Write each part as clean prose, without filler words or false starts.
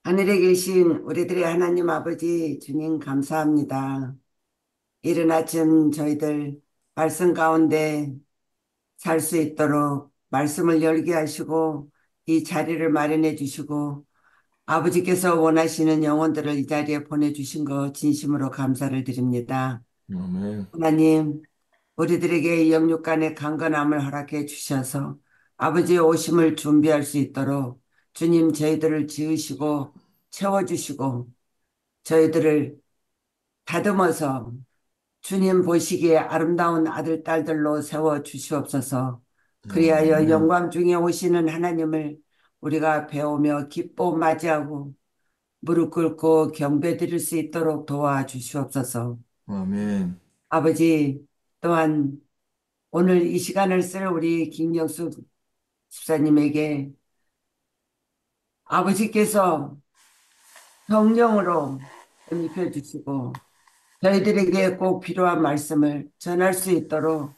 하늘에 계신 우리들의 하나님 아버지 주님 감사합니다. 이른 아침 저희들 말씀 가운데 살 수 있도록 말씀을 열게 하시고 이 자리를 마련해 주시고 아버지께서 원하시는 영혼들을 이 자리에 보내주신 거 진심으로 감사를 드립니다. 아멘. 하나님, 우리들에게 이 영육간의 강건함을 허락해 주셔서 아버지의 오심을 준비할 수 있도록 주님 저희들을 지으시고 채워주시고 저희들을 다듬어서 주님 보시기에 아름다운 아들, 딸들로 세워 주시옵소서. 그리하여 아멘. 영광 중에 오시는 하나님을 우리가 배우며 기뻐 맞이하고 무릎 꿇고 경배 드릴 수 있도록 도와주시옵소서. 아멘. 아버지, 또한 오늘 이 시간을 쓸 우리 김영수 집사님에게 아버지께서 성령으로 입혀 주시고 저희들에게 꼭 필요한 말씀을 전할 수 있도록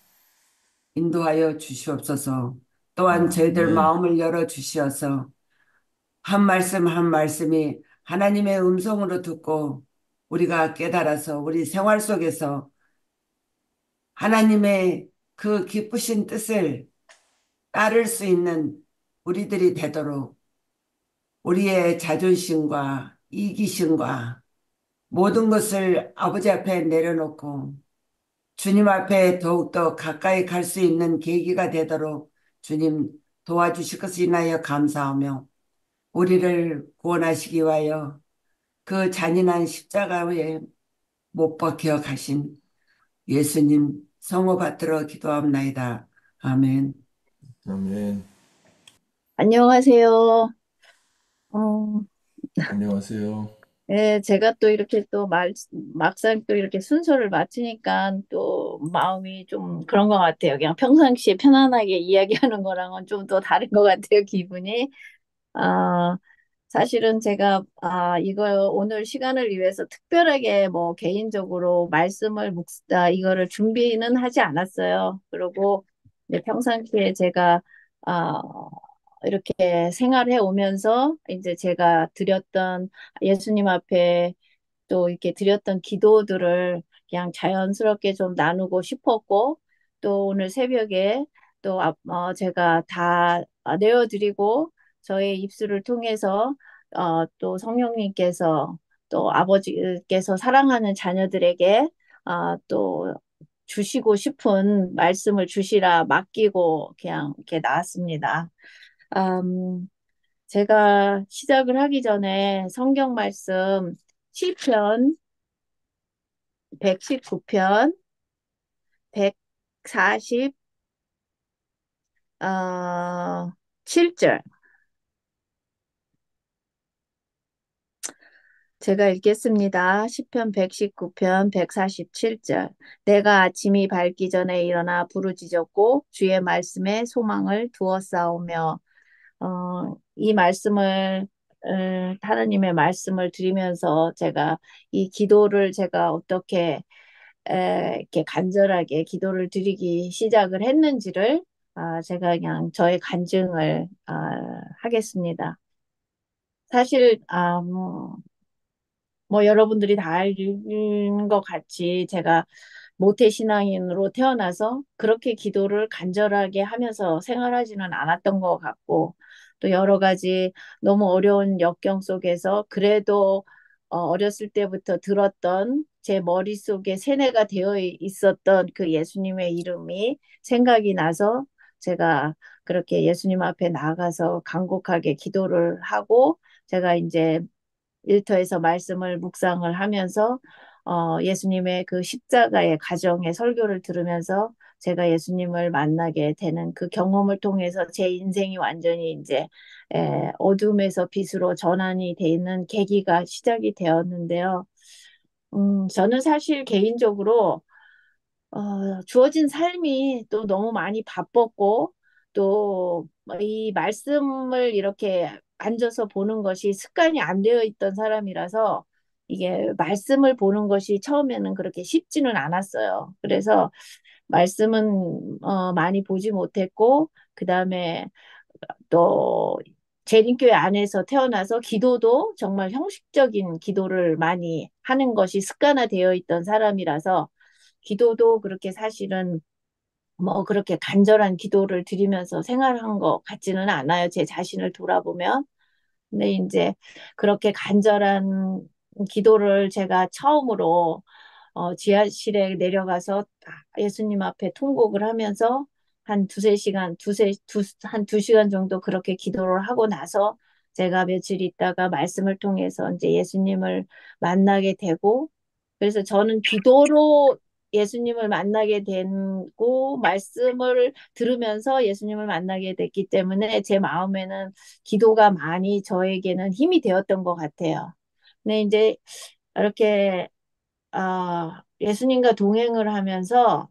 인도하여 주시옵소서. 또한 저희들 아멘. 마음을 열어 주시어서 한 말씀 한 말씀이 하나님의 음성으로 듣고 우리가 깨달아서 우리 생활 속에서 하나님의 그 기쁘신 뜻을 따를 수 있는 우리들이 되도록 우리의 자존심과 이기심과 모든 것을 아버지 앞에 내려놓고 주님 앞에 더욱더 가까이 갈 수 있는 계기가 되도록 주님 도와주실 것을 인하여 감사하며 우리를 구원하시기 위하여 그 잔인한 십자가에 못 박혀 가신 예수님 성호 받들어 기도합나이다. 아멘. 아멘. 안녕하세요. 어, 안녕하세요. 예, 제가 또 이렇게 또 막상 또 이렇게 순서를 맞추니까 또 마음이 좀 그런 것 같아요. 그냥 평상시에 편안하게 이야기하는 거랑은 좀 또 다른 것 같아요, 기분이. 아, 사실은 제가, 이거 오늘 시간을 위해서 특별하게 뭐 개인적으로 이거를 준비는 하지 않았어요. 그리고 이제 평상시에 제가, 아, 이렇게 생활해 오면서 이제 제가 드렸던 예수님 앞에 또 이렇게 드렸던 기도들을 그냥 자연스럽게 좀 나누고 싶었고 또 오늘 새벽에 또 제가 다 내어드리고 저의 입술을 통해서 또 성령님께서 또 아버지께서 사랑하는 자녀들에게 또 주시고 싶은 말씀을 주시라 맡기고 그냥 이렇게 나왔습니다. 음, 제가 시작을 하기 전에 성경 말씀 시편 119편 140 7절 제가 읽겠습니다. 시편 119편 147절 내가 아침이 밝기 전에 일어나 부르짖었고 주의 말씀에 소망을 두었사오며 이 말씀을 하나님의 말씀을 드리면서 제가 이 기도를 제가 어떻게 이렇게 간절하게 기도를 드리기 시작을 했는지를 제가 그냥 저의 간증을 하겠습니다. 사실 뭐 여러분들이 다 아는 것 같이 제가 모태신앙인으로 태어나서 그렇게 기도를 간절하게 하면서 생활하지는 않았던 것 같고 또 여러 가지 너무 어려운 역경 속에서 그래도 어렸을 때부터 들었던 제 머릿속에 세뇌가 되어 있었던 그 예수님의 이름이 생각이 나서 제가 그렇게 예수님 앞에 나가서 간곡하게 기도를 하고 제가 이제 일터에서 말씀을 묵상을 하면서 예수님의 그 십자가의 가정의 설교를 들으면서 제가 예수님을 만나게 되는 그 경험을 통해서 제 인생이 완전히 이제 어둠에서 빛으로 전환이 돼 있는 계기가 시작이 되었는데요. 저는 사실 개인적으로 주어진 삶이 또 너무 많이 바빴고 또 이 말씀을 이렇게 앉아서 보는 것이 습관이 안 되어 있던 사람이라서 이게 말씀을 보는 것이 처음에는 그렇게 쉽지는 않았어요. 그래서 말씀은 많이 보지 못했고 그다음에 또 재림교회 안에서 태어나서 기도도 정말 형식적인 기도를 많이 하는 것이 습관화되어 있던 사람이라서 기도도 그렇게 사실은 뭐 그렇게 간절한 기도를 드리면서 생활한 것 같지는 않아요. 제 자신을 돌아보면. 근데 이제 그렇게 간절한 기도를 제가 처음으로 지하실에 내려가서 예수님 앞에 통곡을 하면서 한 두세 시간, 한 두 시간 정도 그렇게 기도를 하고 나서 제가 며칠 있다가 말씀을 통해서 이제 예수님을 만나게 되고, 그래서 저는 기도로 예수님을 만나게 되고, 말씀을 들으면서 예수님을 만나게 됐기 때문에 제 마음에는 기도가 많이 저에게는 힘이 되었던 것 같아요. 근데 이제 이렇게 예수님과 동행을 하면서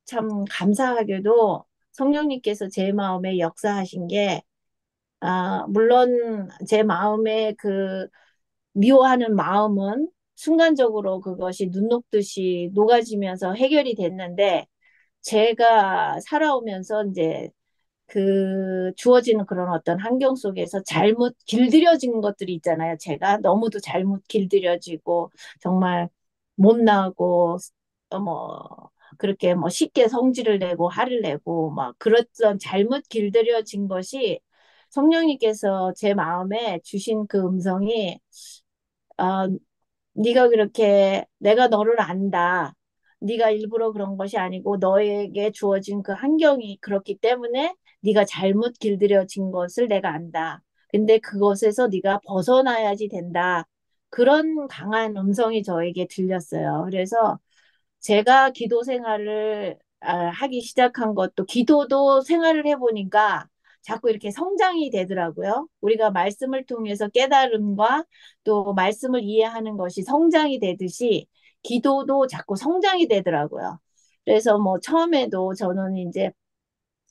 참 감사하게도 성령님께서 제 마음에 역사하신 게, 물론 제 마음에 그 미워하는 마음은 순간적으로 그것이 눈 녹듯이 녹아지면서 해결이 됐는데, 제가 살아오면서 이제 그 주어지는 그런 어떤 환경 속에서 잘못 길들여진 것들이 있잖아요. 제가 너무도 잘못 길들여지고 정말 못나고 뭐 그렇게 뭐 쉽게 성질을 내고 화를 내고 막 그랬던 잘못 길들여진 것이 성령님께서 제 마음에 주신 그 음성이 어, 네가 그렇게 내가 너를 안다. 네가 일부러 그런 것이 아니고 너에게 주어진 그 환경이 그렇기 때문에 네가 잘못 길들여진 것을 내가 안다. 근데 그것에서 네가 벗어나야지 된다. 그런 강한 음성이 저에게 들렸어요. 그래서 제가 기도 생활을 하기 시작한 것도 기도도 생활을 해보니까 자꾸 이렇게 성장이 되더라고요. 우리가 말씀을 통해서 깨달음과 또 말씀을 이해하는 것이 성장이 되듯이 기도도 자꾸 성장이 되더라고요. 그래서 뭐 처음에도 저는 이제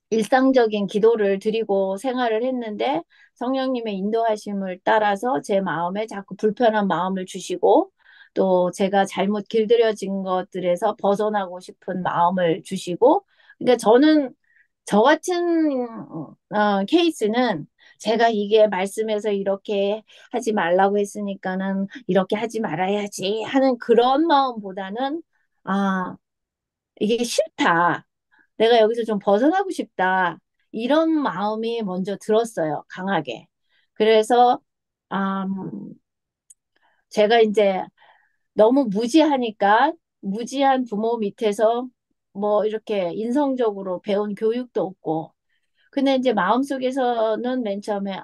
일상적인 기도를 드리고 생활을 했는데 성령님의 인도하심을 따라서 제 마음에 자꾸 불편한 마음을 주시고 또 제가 잘못 길들여진 것들에서 벗어나고 싶은 마음을 주시고, 그러니까 저는 저 같은 케이스는 제가 이게 말씀에서 이렇게 하지 말라고 했으니까는 이렇게 하지 말아야지 하는 그런 마음보다는 아 이게 싫다. 내가 여기서 좀 벗어나고 싶다. 이런 마음이 먼저 들었어요, 강하게. 그래서, 음, 제가 이제 너무 무지하니까, 무지한 부모 밑에서 뭐 이렇게 인성적으로 배운 교육도 없고, 근데 이제 마음속에서는 맨 처음에,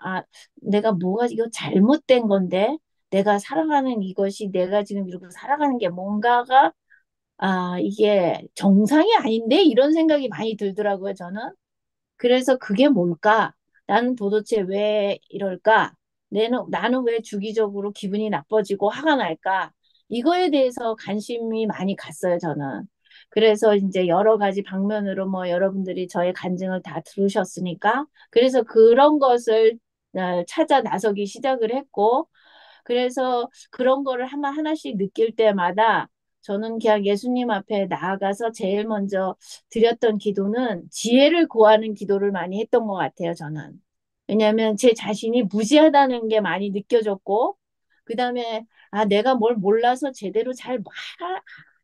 내가 뭐가 이거 잘못된 건데, 내가 살아가는 이것이 내가 지금 이러고 살아가는 게 뭔가가 이게 정상이 아닌데? 이런 생각이 많이 들더라고요, 저는. 그래서 그게 뭘까? 나는 도대체 왜 이럴까? 나는 왜 주기적으로 기분이 나빠지고 화가 날까? 이거에 대해서 관심이 많이 갔어요, 저는. 그래서 이제 여러 가지 방면으로 뭐 여러분들이 저의 간증을 다 들으셨으니까, 그래서 그런 것을 찾아 나서기 시작을 했고, 그래서 그런 거를 하나씩 느낄 때마다 저는 그냥 예수님 앞에 나아가서 제일 먼저 드렸던 기도는 지혜를 구하는 기도를 많이 했던 것 같아요, 저는. 왜냐하면 제 자신이 무지하다는 게 많이 느껴졌고, 그 다음에, 내가 뭘 몰라서 제대로 잘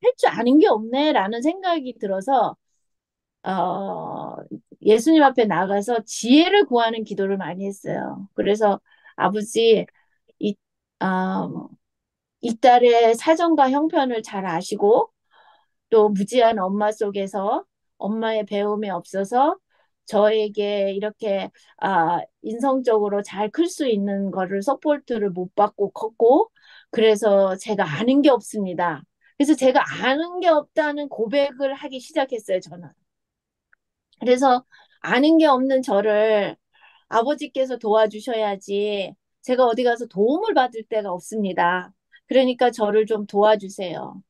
할 줄 아는 게 없네라는 생각이 들어서, 어, 예수님 앞에 나가서 지혜를 구하는 기도를 많이 했어요. 그래서 아버지, 이, 어, 이 딸의 사정과 형편을 잘 아시고, 또 무지한 엄마 속에서 엄마의 배움이 없어서 저에게 이렇게 인성적으로 잘 클 수 있는 거를 서포트를 못 받고 컸고, 그래서 제가 아는 게 없습니다. 그래서 제가 아는 게 없다는 고백을 하기 시작했어요, 저는. 그래서 아는 게 없는 저를 아버지께서 도와주셔야지 제가 어디 가서 도움을 받을 데가 없습니다. 그러니까 저를 좀 도와주세요.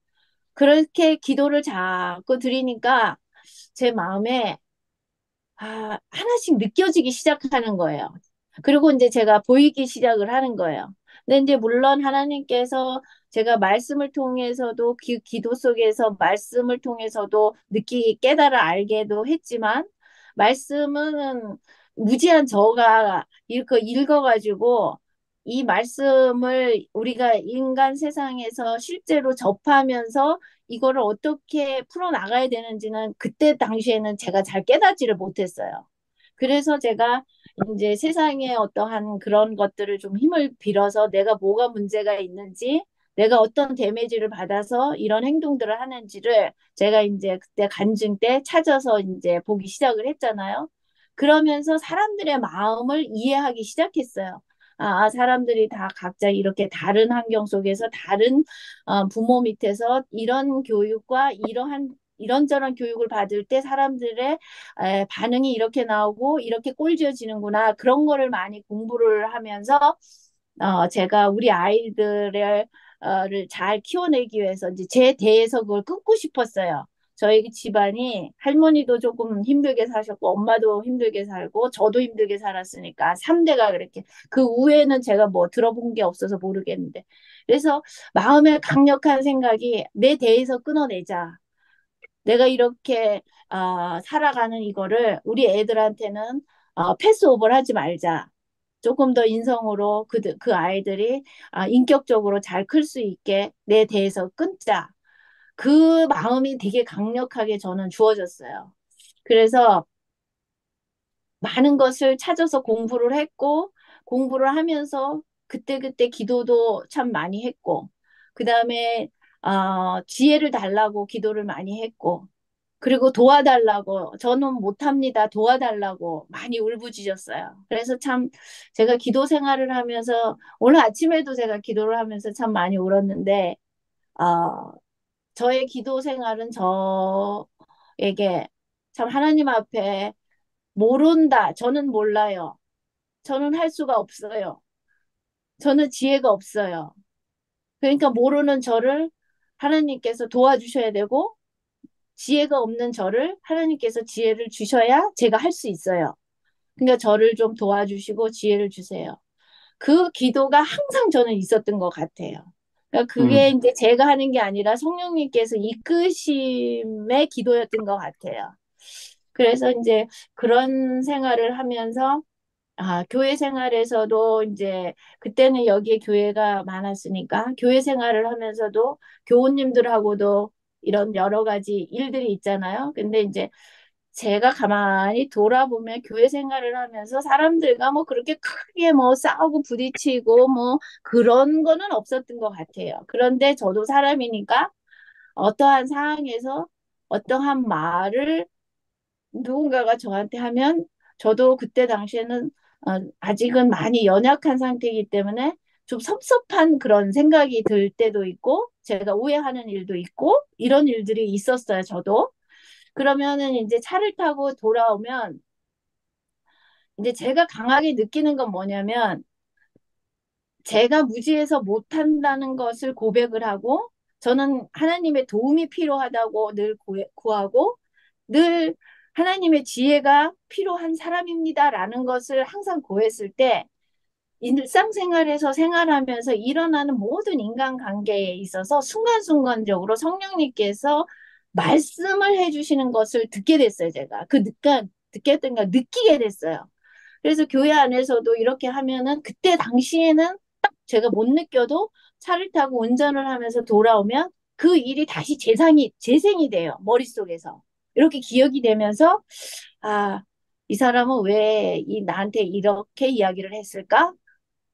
그렇게 기도를 자꾸 드리니까 제 마음에 하나씩 느껴지기 시작하는 거예요. 그리고 이제 제가 보이기 시작을 하는 거예요. 근데 이제 물론 하나님께서 제가 말씀을 통해서도 기도 속에서 말씀을 통해서도 느끼기 깨달아 알게도 했지만 말씀은 무지한 저가 이렇게 읽어가지고 이 말씀을 우리가 인간 세상에서 실제로 접하면서 이거를 어떻게 풀어나가야 되는지는 그때 당시에는 제가 잘 깨닫지를 못했어요. 그래서 제가 이제 세상에 어떠한 그런 것들을 좀 힘을 빌어서 내가 뭐가 문제가 있는지, 내가 어떤 데미지를 받아서 이런 행동들을 하는지를 제가 이제 그때 간증 때 찾아서 이제 보기 시작을 했잖아요. 그러면서 사람들의 마음을 이해하기 시작했어요. 사람들이 다 각자 이렇게 다른 환경 속에서 다른 부모 밑에서 이런 교육과 이런저런 교육을 받을 때 사람들의 반응이 이렇게 나오고 이렇게 꼴지어지는구나. 그런 거를 많이 공부를 하면서 제가 우리 아이들을 잘 키워내기 위해서 이제 제 대에서 그걸 끊고 싶었어요. 저희 집안이 할머니도 조금 힘들게 사셨고 엄마도 힘들게 살고 저도 힘들게 살았으니까 3대가 그렇게 그 후에는 제가 뭐 들어본 게 없어서 모르겠는데 그래서 마음에 강력한 생각이 내 대에서 끊어내자. 내가 이렇게 살아가는 이거를 우리 애들한테는 패스오버를 하지 말자. 조금 더 인성으로 그 아이들이 인격적으로 잘 클 수 있게 내 대해서 끊자. 그 마음이 되게 강력하게 저는 주어졌어요. 그래서 많은 것을 찾아서 공부를 했고, 공부를 하면서 그때그때 기도도 참 많이 했고, 그 다음에 지혜를 달라고 기도를 많이 했고, 그리고 도와달라고 저는 못합니다. 도와달라고 많이 울부짖었어요. 그래서 참 제가 기도 생활을 하면서 오늘 아침에도 제가 기도를 하면서 참 많이 울었는데 어, 저의 기도 생활은 저에게 참 하나님 앞에 모른다. 저는 몰라요. 저는 할 수가 없어요. 저는 지혜가 없어요. 그러니까 모르는 저를 하나님께서 도와주셔야 되고 지혜가 없는 저를 하나님께서 지혜를 주셔야 제가 할 수 있어요. 그러니까 저를 좀 도와주시고 지혜를 주세요. 그 기도가 항상 저는 있었던 것 같아요. 그러니까 그게 음, 이제 제가 하는 게 아니라 성령님께서 이끄심의 기도였던 것 같아요. 그래서 이제 그런 생활을 하면서 교회 생활에서도 이제 그때는 여기에 교회가 많았으니까 교회 생활을 하면서도 교우님들하고도 이런 여러 가지 일들이 있잖아요. 근데 이제 제가 가만히 돌아보면 교회 생활을 하면서 사람들과 뭐 그렇게 크게 뭐 싸우고 부딪히고 뭐 그런 거는 없었던 것 같아요. 그런데 저도 사람이니까 어떠한 상황에서 어떠한 말을 누군가가 저한테 하면 저도 그때 당시에는 아직은 많이 연약한 상태이기 때문에 좀 섭섭한 그런 생각이 들 때도 있고 제가 오해하는 일도 있고 이런 일들이 있었어요, 저도. 그러면은 이제 차를 타고 돌아오면 이제 제가 강하게 느끼는 건 뭐냐면 제가 무지해서 못한다는 것을 고백을 하고 저는 하나님의 도움이 필요하다고 늘 구하고 늘 하나님의 지혜가 필요한 사람입니다라는 것을 항상 고했을 때 일상생활에서 생활하면서 일어나는 모든 인간관계에 있어서 순간순간적으로 성령님께서 말씀을 해주시는 것을 듣게 됐어요, 제가. 듣게 했던 걸 느끼게 됐어요. 그래서 교회 안에서도 이렇게 하면은 그때 당시에는 딱 제가 못 느껴도 차를 타고 운전을 하면서 돌아오면 그 일이 다시 재생이 돼요. 머릿속에서. 이렇게 기억이 되면서, 아, 이 사람은 왜 나한테 이렇게 이야기를 했을까?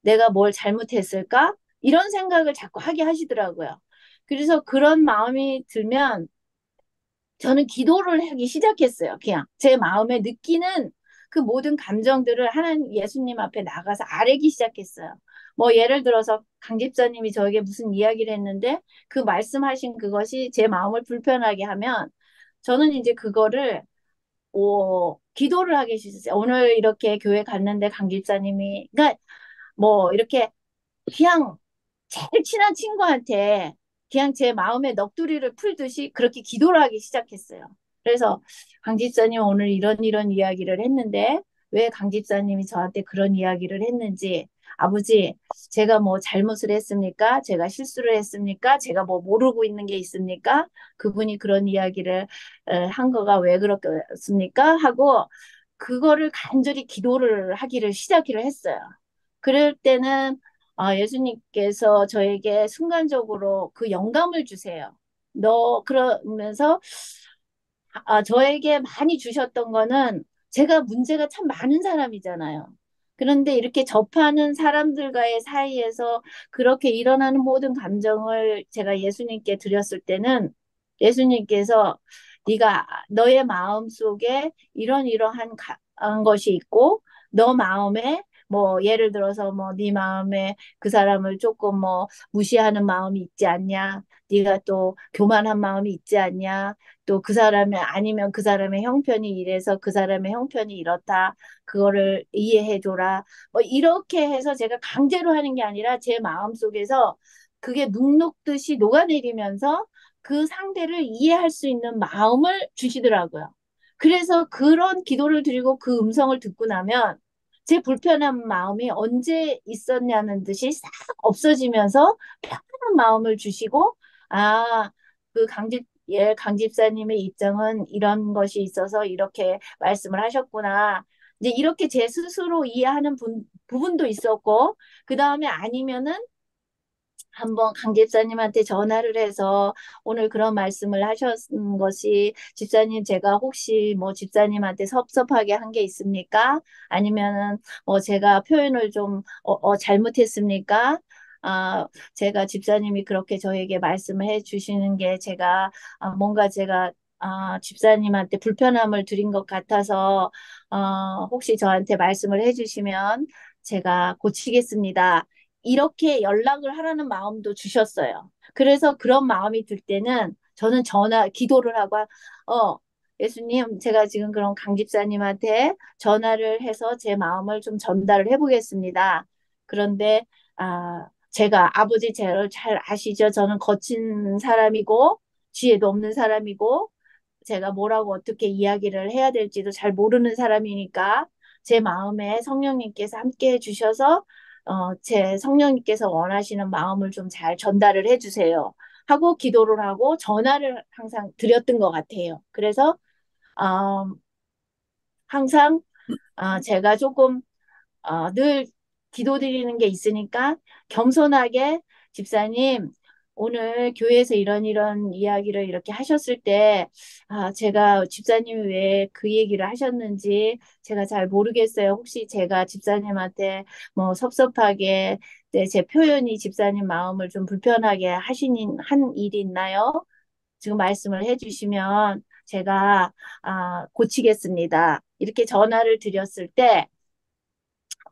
내가 뭘 잘못했을까? 이런 생각을 자꾸 하게 하시더라고요. 그래서 그런 마음이 들면 저는 기도를 하기 시작했어요. 그냥 제 마음에 느끼는 그 모든 감정들을 하나님 예수님 앞에 나가서 아뢰기 시작했어요. 뭐 예를 들어서 강 집사님이 저에게 무슨 이야기를 했는데 그 말씀하신 그것이 제 마음을 불편하게 하면 저는 이제 그거를 기도를 하기 시작했어요. 오늘 이렇게 교회 갔는데 강 집사님이 그러니까 뭐 이렇게 그냥 제일 친한 친구한테 그냥 제 마음의 넋두리를 풀듯이 그렇게 기도를 하기 시작했어요. 그래서 강 집사님 오늘 이런 이야기를 했는데 왜 강 집사님이 저한테 그런 이야기를 했는지 아버지 제가 뭐 잘못을 했습니까? 제가 실수를 했습니까? 제가 뭐 모르고 있는 게 있습니까? 그분이 그런 이야기를 한 거가 왜 그렇습니까? 하고 그거를 간절히 기도를 하기를 시작을 했어요. 그럴 때는 예수님께서 저에게 순간적으로 그 영감을 주세요. 너 그러면서 저에게 많이 주셨던 거는 제가 문제가 참 많은 사람이잖아요. 그런데 이렇게 접하는 사람들과의 사이에서 그렇게 일어나는 모든 감정을 제가 예수님께 드렸을 때는 예수님께서 네가 너의 마음 속에 이러한 한 것이 있고 너 마음에 뭐 예를 들어서 뭐 네 마음에 그 사람을 조금 뭐 무시하는 마음이 있지 않냐? 네가 또 교만한 마음이 있지 않냐? 또 그 사람의 아니면 그 사람의 형편이 이래서 그 사람의 형편이 이렇다. 그거를 이해해 줘라. 뭐 이렇게 해서 제가 강제로 하는 게 아니라 제 마음속에서 그게 눅눅듯이 녹아내리면서 그 상대를 이해할 수 있는 마음을 주시더라고요. 그래서 그런 기도를 드리고 그 음성을 듣고 나면 제 불편한 마음이 언제 있었냐는 듯이 싹 없어지면서 편안한 마음을 주시고 아, 그 강 집사님의 입장은 이런 것이 있어서 이렇게 말씀을 하셨구나. 이제 이렇게 제 스스로 이해하는 부분도 있었고, 그 다음에 아니면은 한번 강 집사님한테 전화를 해서 오늘 그런 말씀을 하신 것이 집사님 제가 혹시 뭐 집사님한테 섭섭하게 한 게 있습니까? 아니면은 뭐 제가 표현을 좀 잘못했습니까? 제가 집사님이 그렇게 저에게 말씀을 해 주시는 게 제가 뭔가 제가 집사님한테 불편함을 드린 것 같아서 혹시 저한테 말씀을 해 주시면 제가 고치겠습니다. 이렇게 연락을 하라는 마음도 주셨어요. 그래서 그런 마음이 들 때는 저는 기도를 하고, 예수님, 제가 지금 그럼 강 집사님한테 전화를 해서 제 마음을 좀 전달을 해보겠습니다. 그런데, 제가 아버지 저를 잘 아시죠? 저는 거친 사람이고, 지혜도 없는 사람이고, 제가 뭐라고 어떻게 이야기를 해야 될지도 잘 모르는 사람이니까 제 마음에 성령님께서 함께 해주셔서 제 성령님께서 원하시는 마음을 좀 잘 전달을 해주세요. 하고 기도를 하고 전화를 항상 드렸던 것 같아요. 그래서 어, 항상 제가 조금 늘 기도드리는 게 있으니까 겸손하게 집사님, 오늘 교회에서 이런 이야기를 이렇게 하셨을 때, 제가 집사님이 왜 그 얘기를 하셨는지 제가 잘 모르겠어요. 혹시 제가 집사님한테 뭐 섭섭하게 제 표현이 집사님 마음을 좀 불편하게 한 일이 있나요? 지금 말씀을 해주시면 제가 고치겠습니다. 이렇게 전화를 드렸을 때,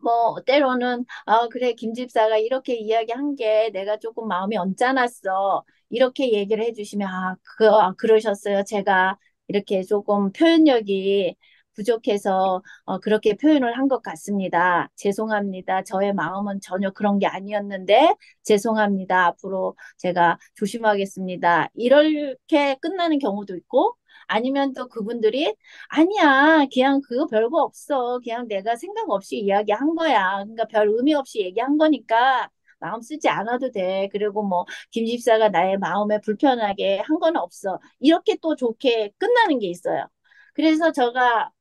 뭐 때로는 그래 김 집사가 이렇게 이야기한 게 내가 조금 마음이 언짢았어 이렇게 얘기를 해주시면 그러셨어요. 제가 이렇게 조금 표현력이 부족해서 그렇게 표현을 한 것 같습니다. 죄송합니다. 저의 마음은 전혀 그런 게 아니었는데 죄송합니다. 앞으로 제가 조심하겠습니다. 이렇게 끝나는 경우도 있고 아니면 또 그분들이 아니야, 그냥 그거 별거 없어. 그냥 내가 생각 없이 이야기한 거야. 그러니까 별 의미 없이 얘기한 거니까 마음 쓰지 않아도 돼. 그리고 뭐, 김 집사가 나의 마음에 불편하게 한 건 없어. 이렇게 또 좋게 끝나는 게 있어요. 그래서 제가,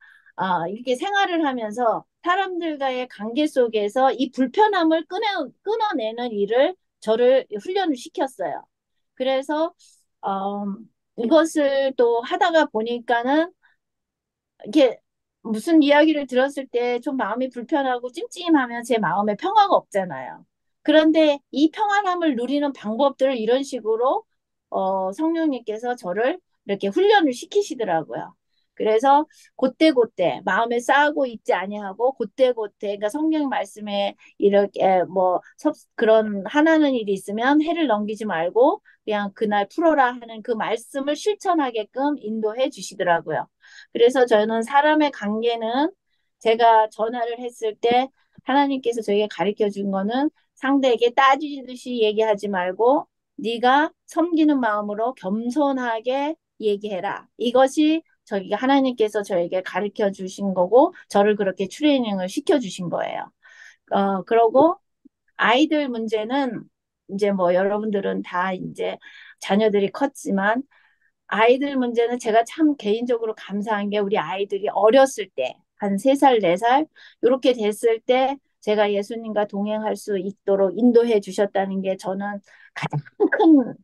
이렇게 생활을 하면서 사람들과의 관계 속에서 이 불편함을 끊어내는 일을 저를 훈련을 시켰어요. 그래서, 어, 이것을 또 하다가 보니까는 이게 무슨 이야기를 들었을 때 좀 마음이 불편하고 찜찜하면 제 마음에 평화가 없잖아요. 그런데 이 평안함을 누리는 방법들을 이런 식으로 성령님께서 저를 이렇게 훈련을 시키시더라고요. 그래서 곧대곧대 마음에 쌓고 있지 아니하고 곧대곧대 그러니까 성경 말씀에 이렇게 뭐 그런 하나는 일이 있으면 해를 넘기지 말고 그냥 그날 풀어라 하는 그 말씀을 실천하게끔 인도해 주시더라고요. 그래서 저는 사람의 관계는 제가 전화를 했을 때 하나님께서 저에게 가르쳐 준 거는 상대에게 따지듯이 얘기하지 말고 네가 섬기는 마음으로 겸손하게 얘기해라. 이것이 저기가 하나님께서 저에게 가르쳐 주신 거고 저를 그렇게 트레이닝을 시켜 주신 거예요. 그러고 아이들 문제는 이제 뭐 여러분들은 다 이제 자녀들이 컸지만 아이들 문제는 제가 참 개인적으로 감사한 게 우리 아이들이 어렸을 때 한 3살, 4살 이렇게 됐을 때 제가 예수님과 동행할 수 있도록 인도해 주셨다는 게 저는 가장 큰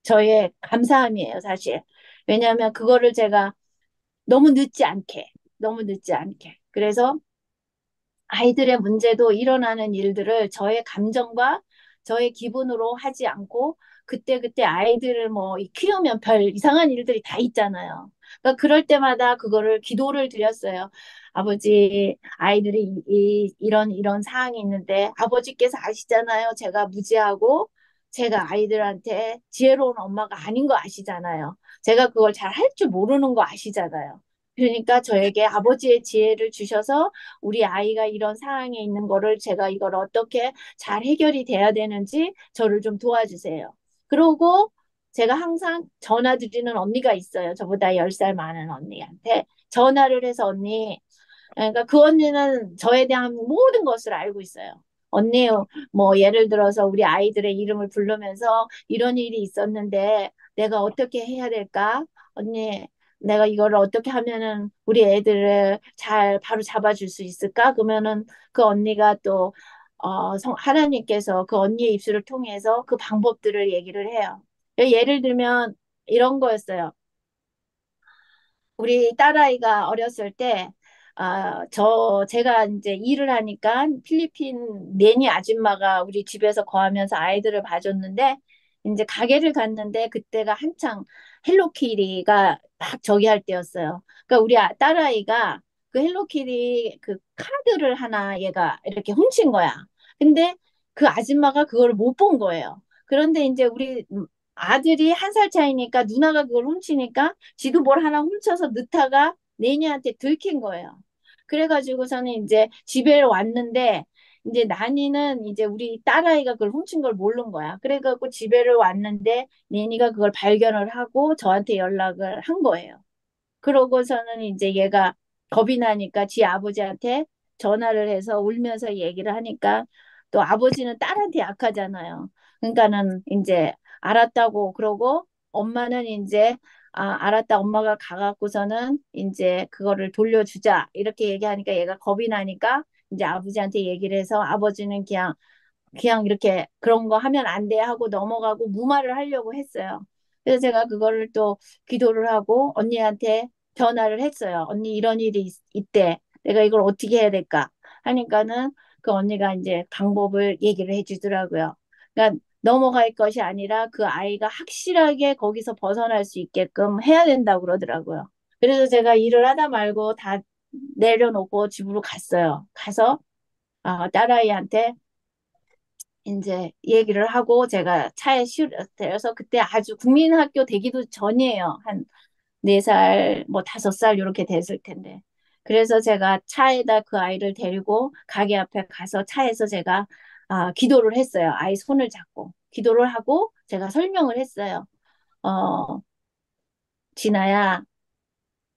저의 감사함이에요, 사실. 왜냐하면 그거를 제가 너무 늦지 않게, 너무 늦지 않게. 그래서 아이들의 문제도 일어나는 일들을 저의 감정과 저의 기분으로 하지 않고 그때그때 아이들을 뭐 키우면 별 이상한 일들이 다 있잖아요. 그러니까 그럴 때마다 그거를 기도를 드렸어요. 아버지, 아이들이 이런 사항이 있는데 아버지께서 아시잖아요. 제가 무지하고 제가 아이들한테 지혜로운 엄마가 아닌 거 아시잖아요. 제가 그걸 잘 할 줄 모르는 거 아시잖아요. 그러니까 저에게 아버지의 지혜를 주셔서 우리 아이가 이런 상황에 있는 거를 제가 이걸 어떻게 잘 해결이 돼야 되는지 저를 좀 도와주세요. 그러고 제가 항상 전화 드리는 언니가 있어요. 저보다 10살 많은 언니한테 전화를 해서 언니, 그러니까 그 언니는 저에 대한 모든 것을 알고 있어요. 언니, 뭐 예를 들어서 우리 아이들의 이름을 부르면서 이런 일이 있었는데 내가 어떻게 해야 될까? 언니, 내가 이거를 어떻게 하면은 우리 애들을 잘 바로 잡아줄 수 있을까? 그러면은 그 언니가 또 하나님께서 그 언니의 입술을 통해서 그 방법들을 얘기를 해요. 예를 들면 이런 거였어요. 우리 딸아이가 어렸을 때, 제가 이제 일을 하니까 필리핀 내니 아줌마가 우리 집에서 거하면서 아이들을 봐줬는데, 이제 가게를 갔는데, 그때가 한창 헬로키티가 막 저기 할 때였어요. 그러니까 우리 딸아이가 그 헬로키티 그 카드를 하나 얘가 이렇게 훔친 거야. 근데 그 아줌마가 그걸 못 본 거예요. 그런데 이제 우리 아들이 1살 차이니까 누나가 그걸 훔치니까 지도 뭘 하나 훔쳐서 넣다가 내니한테 들킨 거예요. 그래가지고서는 이제 집에 왔는데 이제 나니는 이제 우리 딸아이가 그걸 훔친 걸 모르는 거야. 그래갖고 집에를 왔는데 내니가 그걸 발견을 하고 저한테 연락을 한 거예요. 그러고서는 이제 얘가 겁이 나니까 지 아버지한테 전화를 해서 울면서 얘기를 하니까 또 아버지는 딸한테 약하잖아요. 그러니까는 이제 알았다고 그러고 엄마는 이제 알았다 엄마가 가갖고서는 이제 그거를 돌려주자 이렇게 얘기하니까 얘가 겁이 나니까 이제 아버지한테 얘기를 해서 아버지는 그냥 이렇게 그런 거 하면 안 돼 하고 넘어가고 무마를 하려고 했어요. 그래서 제가 그거를 또 기도를 하고 언니한테 전화를 했어요. 언니 이런 일이 있대. 내가 이걸 어떻게 해야 될까? 하니까는 그 언니가 이제 방법을 얘기를 해주더라고요. 그러니까 넘어갈 것이 아니라 그 아이가 확실하게 거기서 벗어날 수 있게끔 해야 된다고 그러더라고요. 그래서 제가 일을 하다 말고 다 내려놓고 집으로 갔어요. 가서 딸아이한테 이제 얘기를 하고 제가 차에 실어서 그때 아주 국민학교 되기도 전이에요. 한 4살, 뭐 5살 이렇게 됐을 텐데. 그래서 제가 차에다 그 아이를 데리고 가게 앞에 가서 차에서 제가 기도를 했어요. 아이 손을 잡고 기도를 하고 제가 설명을 했어요. 어, 진아야,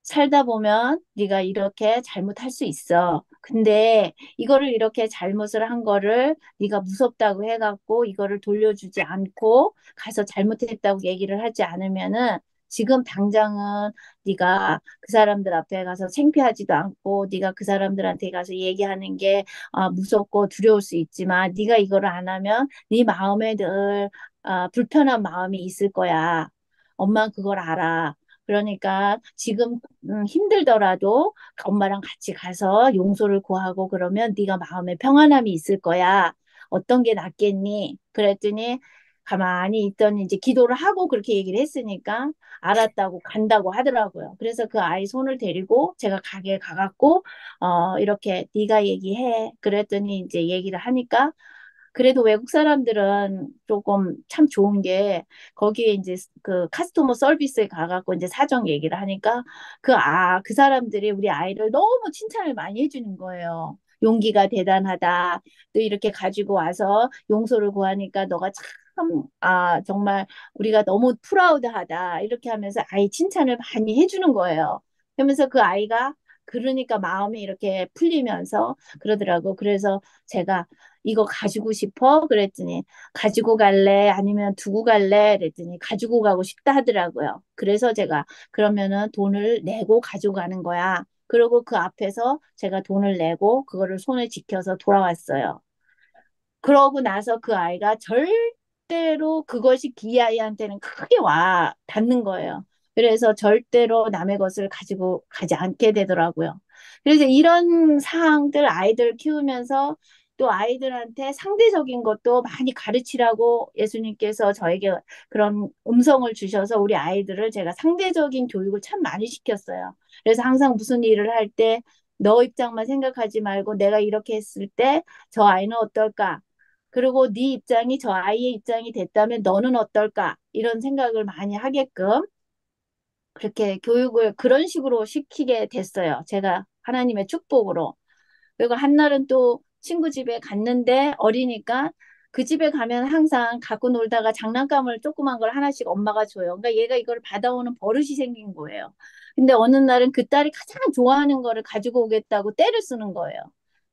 살다 보면 네가 이렇게 잘못할 수 있어. 근데 이거를 이렇게 잘못을 한 거를 네가 무섭다고 해갖고 이거를 돌려주지 않고 가서 잘못했다고 얘기를 하지 않으면은 지금 당장은 네가 그 사람들 앞에 가서 창피하지도 않고 네가 그 사람들한테 가서 얘기하는 게 무섭고 두려울 수 있지만 네가 이거를 안 하면 네 마음에 늘 불편한 마음이 있을 거야. 엄마 그걸 알아. 그러니까 지금 힘들더라도 엄마랑 같이 가서 용서를 구하고 그러면 네가 마음에 평안함이 있을 거야. 어떤 게 낫겠니? 그랬더니 가만히 있더니 이제 기도를 하고 그렇게 얘기를 했으니까 알았다고 간다고 하더라고요. 그래서 그 아이 손을 데리고 제가 가게에 가갖고 이렇게 네가 얘기해. 그랬더니 이제 얘기를 하니까 그래도 외국 사람들은 조금 참 좋은 게 거기에 이제 그 카스토머 서비스에 가갖고 이제 사정 얘기를 하니까 그 사람들이 우리 아이를 너무 칭찬을 많이 해주는 거예요. 용기가 대단하다. 또 이렇게 가지고 와서 용서를 구하니까 너가 참, 정말 우리가 너무 프라우드하다. 이렇게 하면서 아이 칭찬을 많이 해주는 거예요. 그러면서 그 아이가 그러니까 마음이 이렇게 풀리면서 그러더라고. 그래서 제가 이거 가지고 싶어? 그랬더니 가지고 갈래? 아니면 두고 갈래? 그랬더니 가지고 가고 싶다 하더라고요. 그래서 제가 그러면은 돈을 내고 가지고 가는 거야. 그리고 그 앞에서 제가 돈을 내고 그거를 손에 지켜서 돌아왔어요. 그러고 나서 그 아이가 절대로 그것이 이 아이한테는 크게 와 닿는 거예요. 그래서 절대로 남의 것을 가지고 가지 않게 되더라고요. 그래서 이런 사항들 아이들 키우면서 또 아이들한테 상대적인 것도 많이 가르치라고 예수님께서 저에게 그런 음성을 주셔서 우리 아이들을 제가 상대적인 교육을 참 많이 시켰어요. 그래서 항상 무슨 일을 할 때 너 입장만 생각하지 말고 내가 이렇게 했을 때 저 아이는 어떨까? 그리고 네 입장이 저 아이의 입장이 됐다면 너는 어떨까? 이런 생각을 많이 하게끔 그렇게 교육을 그런 식으로 시키게 됐어요. 제가 하나님의 축복으로. 그리고 한날은 또 친구 집에 갔는데 어리니까 그 집에 가면 항상 갖고 놀다가 장난감을 조그만 걸 하나씩 엄마가 줘요. 그러니까 얘가 이걸 받아오는 버릇이 생긴 거예요. 근데 어느 날은 그 딸이 가장 좋아하는 거를 가지고 오겠다고 떼를 쓰는 거예요.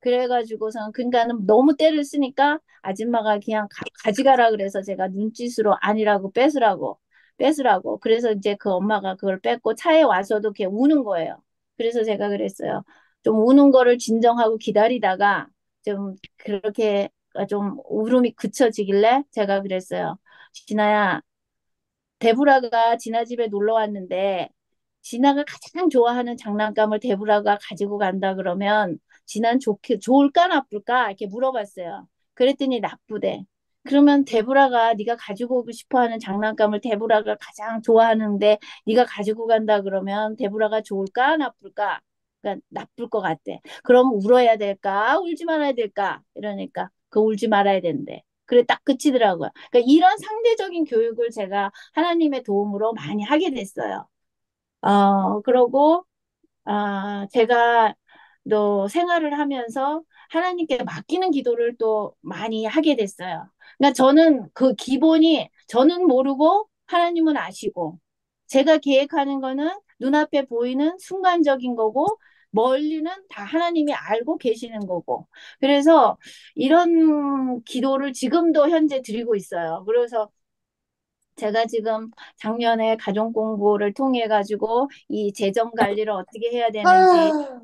그래가지고선 그러니까는 너무 떼를 쓰니까 아줌마가 그냥 가져가라 그래서 제가 눈짓으로 아니라고 뺏으라고. 그래서 이제 그 엄마가 그걸 뺏고 차에 와서도 이렇게 우는 거예요. 그래서 제가 그랬어요. 좀 우는 거를 진정하고 기다리다가 좀 그렇게 좀 울음이 그쳐지길래 제가 그랬어요. 진아야, 데브라가 진아 집에 놀러 왔는데 진아가 가장 좋아하는 장난감을 데브라가 가지고 간다 그러면 진아는 좋을까 나쁠까 이렇게 물어봤어요. 그랬더니 나쁘대. 그러면 데브라가 네가 가지고 오고 싶어하는 장난감을 데브라가 가장 좋아하는데 네가 가지고 간다 그러면 데브라가 좋을까 나쁠까? 그러니까 나쁠 것 같대. 그럼 울어야 될까? 울지 말아야 될까? 이러니까 그 울지 말아야 된대. 그래 딱 그치더라고요. 그러니까 이런 상대적인 교육을 제가 하나님의 도움으로 많이 하게 됐어요. 그러고, 제가 또 생활을 하면서 하나님께 맡기는 기도를 또 많이 하게 됐어요. 그러니까 저는 그 기본이 저는 모르고 하나님은 아시고 제가 계획하는 거는 눈앞에 보이는 순간적인 거고 멀리는 다 하나님이 알고 계시는 거고. 그래서 이런 기도를 지금도 현재 드리고 있어요. 그래서 제가 지금 작년에 가정 공부를 통해 가지고 이 재정 관리를 어떻게 해야 되는지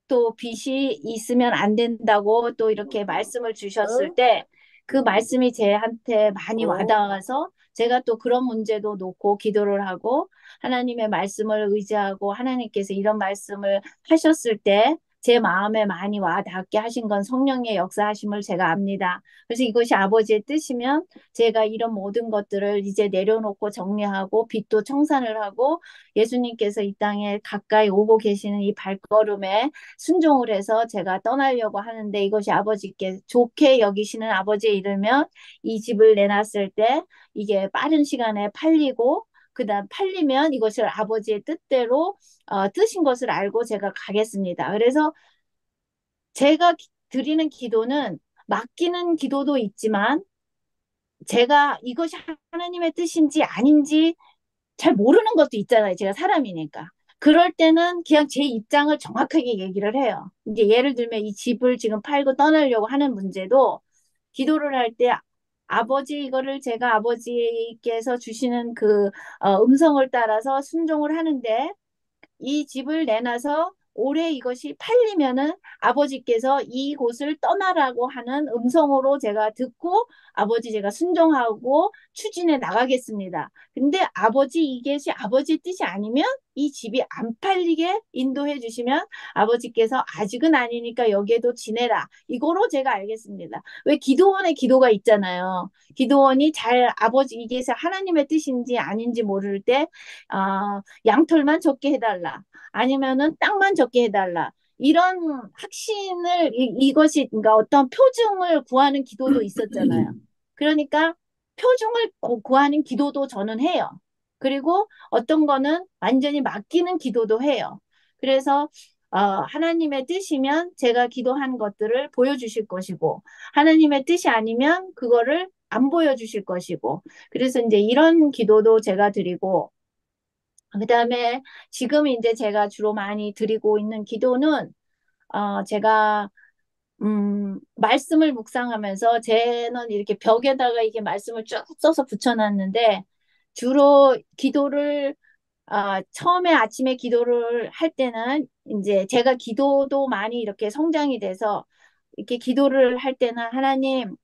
또 빚이 있으면 안 된다고 또 이렇게 말씀을 주셨을 때 그 말씀이 제한테 많이 와닿아서 제가 또 그런 문제도 놓고 기도를 하고 하나님의 말씀을 의지하고 하나님께서 이런 말씀을 하셨을 때 제 마음에 많이 와닿게 하신 건 성령의 역사하심을 제가 압니다. 그래서 이것이 아버지의 뜻이면 제가 이런 모든 것들을 이제 내려놓고 정리하고 빚도 청산을 하고 예수님께서 이 땅에 가까이 오고 계시는 이 발걸음에 순종을 해서 제가 떠나려고 하는데 이것이 아버지께 좋게 여기시는 아버지에 이르면 이 집을 내놨을 때 이게 빠른 시간에 팔리고 그다음 팔리면 이것을 아버지의 뜻대로 뜻인 것을 알고 제가 가겠습니다. 그래서 제가 드리는 기도는 맡기는 기도도 있지만 제가 이것이 하나님의 뜻인지 아닌지 잘 모르는 것도 있잖아요. 제가 사람이니까. 그럴 때는 그냥 제 입장을 정확하게 얘기를 해요. 이제 예를 들면 이 집을 지금 팔고 떠나려고 하는 문제도 기도를 할 때 아버지 이거를 제가 아버지께서 주시는 그 음성을 따라서 순종을 하는데 이 집을 내놔서 올해 이것이 팔리면은 아버지께서 이곳을 떠나라고 하는 음성으로 제가 듣고 아버지 제가 순종하고 추진해 나가겠습니다. 근데 아버지 이것이 아버지 뜻이 아니면 이 집이 안 팔리게 인도해 주시면 아버지께서 아직은 아니니까 여기에도 지내라. 이거로 제가 알겠습니다. 왜 기도원의 기도가 있잖아요. 기도원이 잘 아버지 이게 하나님의 뜻인지 아닌지 모를 때 양털만 적게 해달라. 아니면은 땅만 적게 해달라. 이런 확신을 이것이 그러니까 어떤 표징을 구하는 기도도 있었잖아요. 그러니까 표징을 구하는 기도도 저는 해요. 그리고 어떤 거는 완전히 맡기는 기도도 해요. 그래서 하나님의 뜻이면 제가 기도한 것들을 보여주실 것이고 하나님의 뜻이 아니면 그거를 안 보여주실 것이고 그래서 이제 이런 기도도 제가 드리고 그다음에 지금 이제 제가 주로 많이 드리고 있는 기도는 제가 말씀을 묵상하면서 쟤는 이렇게 벽에다가 이게 말씀을 쭉 써서 붙여놨는데 주로 기도를 처음에 아침에 기도를 할 때는 이제 제가 기도도 많이 이렇게 성장이 돼서 이렇게 기도를 할 때는 하나님,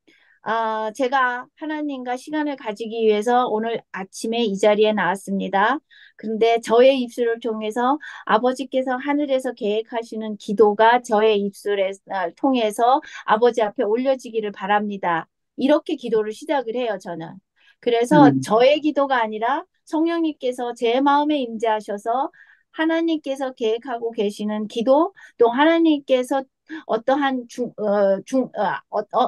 제가 하나님과 시간을 가지기 위해서 오늘 아침에 이 자리에 나왔습니다. 그런데 저의 입술을 통해서 아버지께서 하늘에서 계획하시는 기도가 저의 입술에 통해서 아버지 앞에 올려지기를 바랍니다. 이렇게 기도를 시작을 해요, 저는. 그래서 음, 저의 기도가 아니라 성령님께서 제 마음에 임재하셔서 하나님께서 계획하고 계시는 기도, 또 하나님께서 어떠한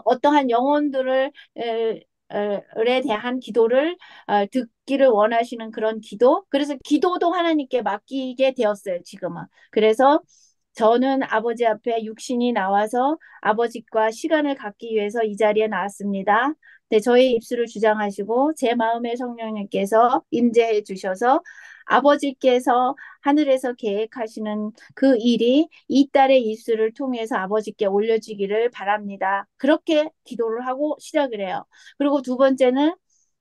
어떠한 영혼들을 에 대한 기도를 듣기를 원하시는 그런 기도. 그래서 기도도 하나님께 맡기게 되었어요, 지금은. 그래서 저는 아버지 앞에 육신이 나와서 아버지과 시간을 갖기 위해서 이 자리에 나왔습니다. 네, 저의 입술을 주장하시고 제 마음의 성령님께서 임재해 주셔서 아버지께서 하늘에서 계획하시는 그 일이 이 딸의 입술을 통해서 아버지께 올려지기를 바랍니다. 그렇게 기도를 하고 시작을 해요. 그리고 두 번째는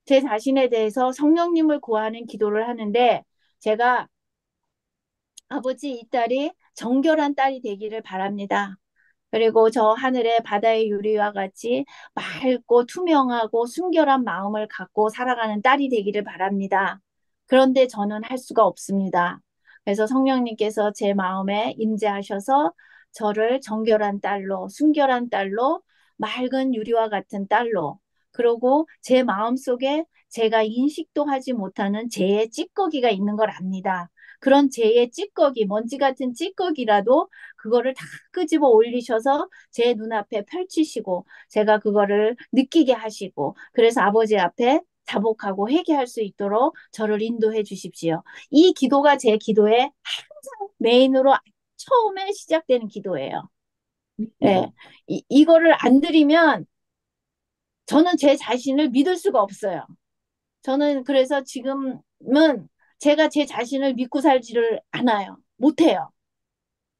제 자신에 대해서 성령님을 구하는 기도를 하는데 제가 아버지 이 딸이 정결한 딸이 되기를 바랍니다. 그리고 저 하늘의 바다의 유리와 같이 맑고 투명하고 순결한 마음을 갖고 살아가는 딸이 되기를 바랍니다. 그런데 저는 할 수가 없습니다. 그래서 성령님께서 제 마음에 임재하셔서 저를 정결한 딸로, 순결한 딸로, 맑은 유리와 같은 딸로, 그리고 제 마음 속에 제가 인식도 하지 못하는 죄의 찌꺼기가 있는 걸 압니다. 그런 죄의 찌꺼기, 먼지 같은 찌꺼기라도 그거를 다 끄집어 올리셔서 제 눈앞에 펼치시고 제가 그거를 느끼게 하시고 그래서 아버지 앞에 자복하고 회개할 수 있도록 저를 인도해 주십시오. 이 기도가 제 기도의 항상 메인으로 처음에 시작되는 기도예요. 예. 이거를 안 드리면 저는 제 자신을 믿을 수가 없어요. 저는 그래서 지금은 제가 제 자신을 믿고 살지를 않아요. 못해요.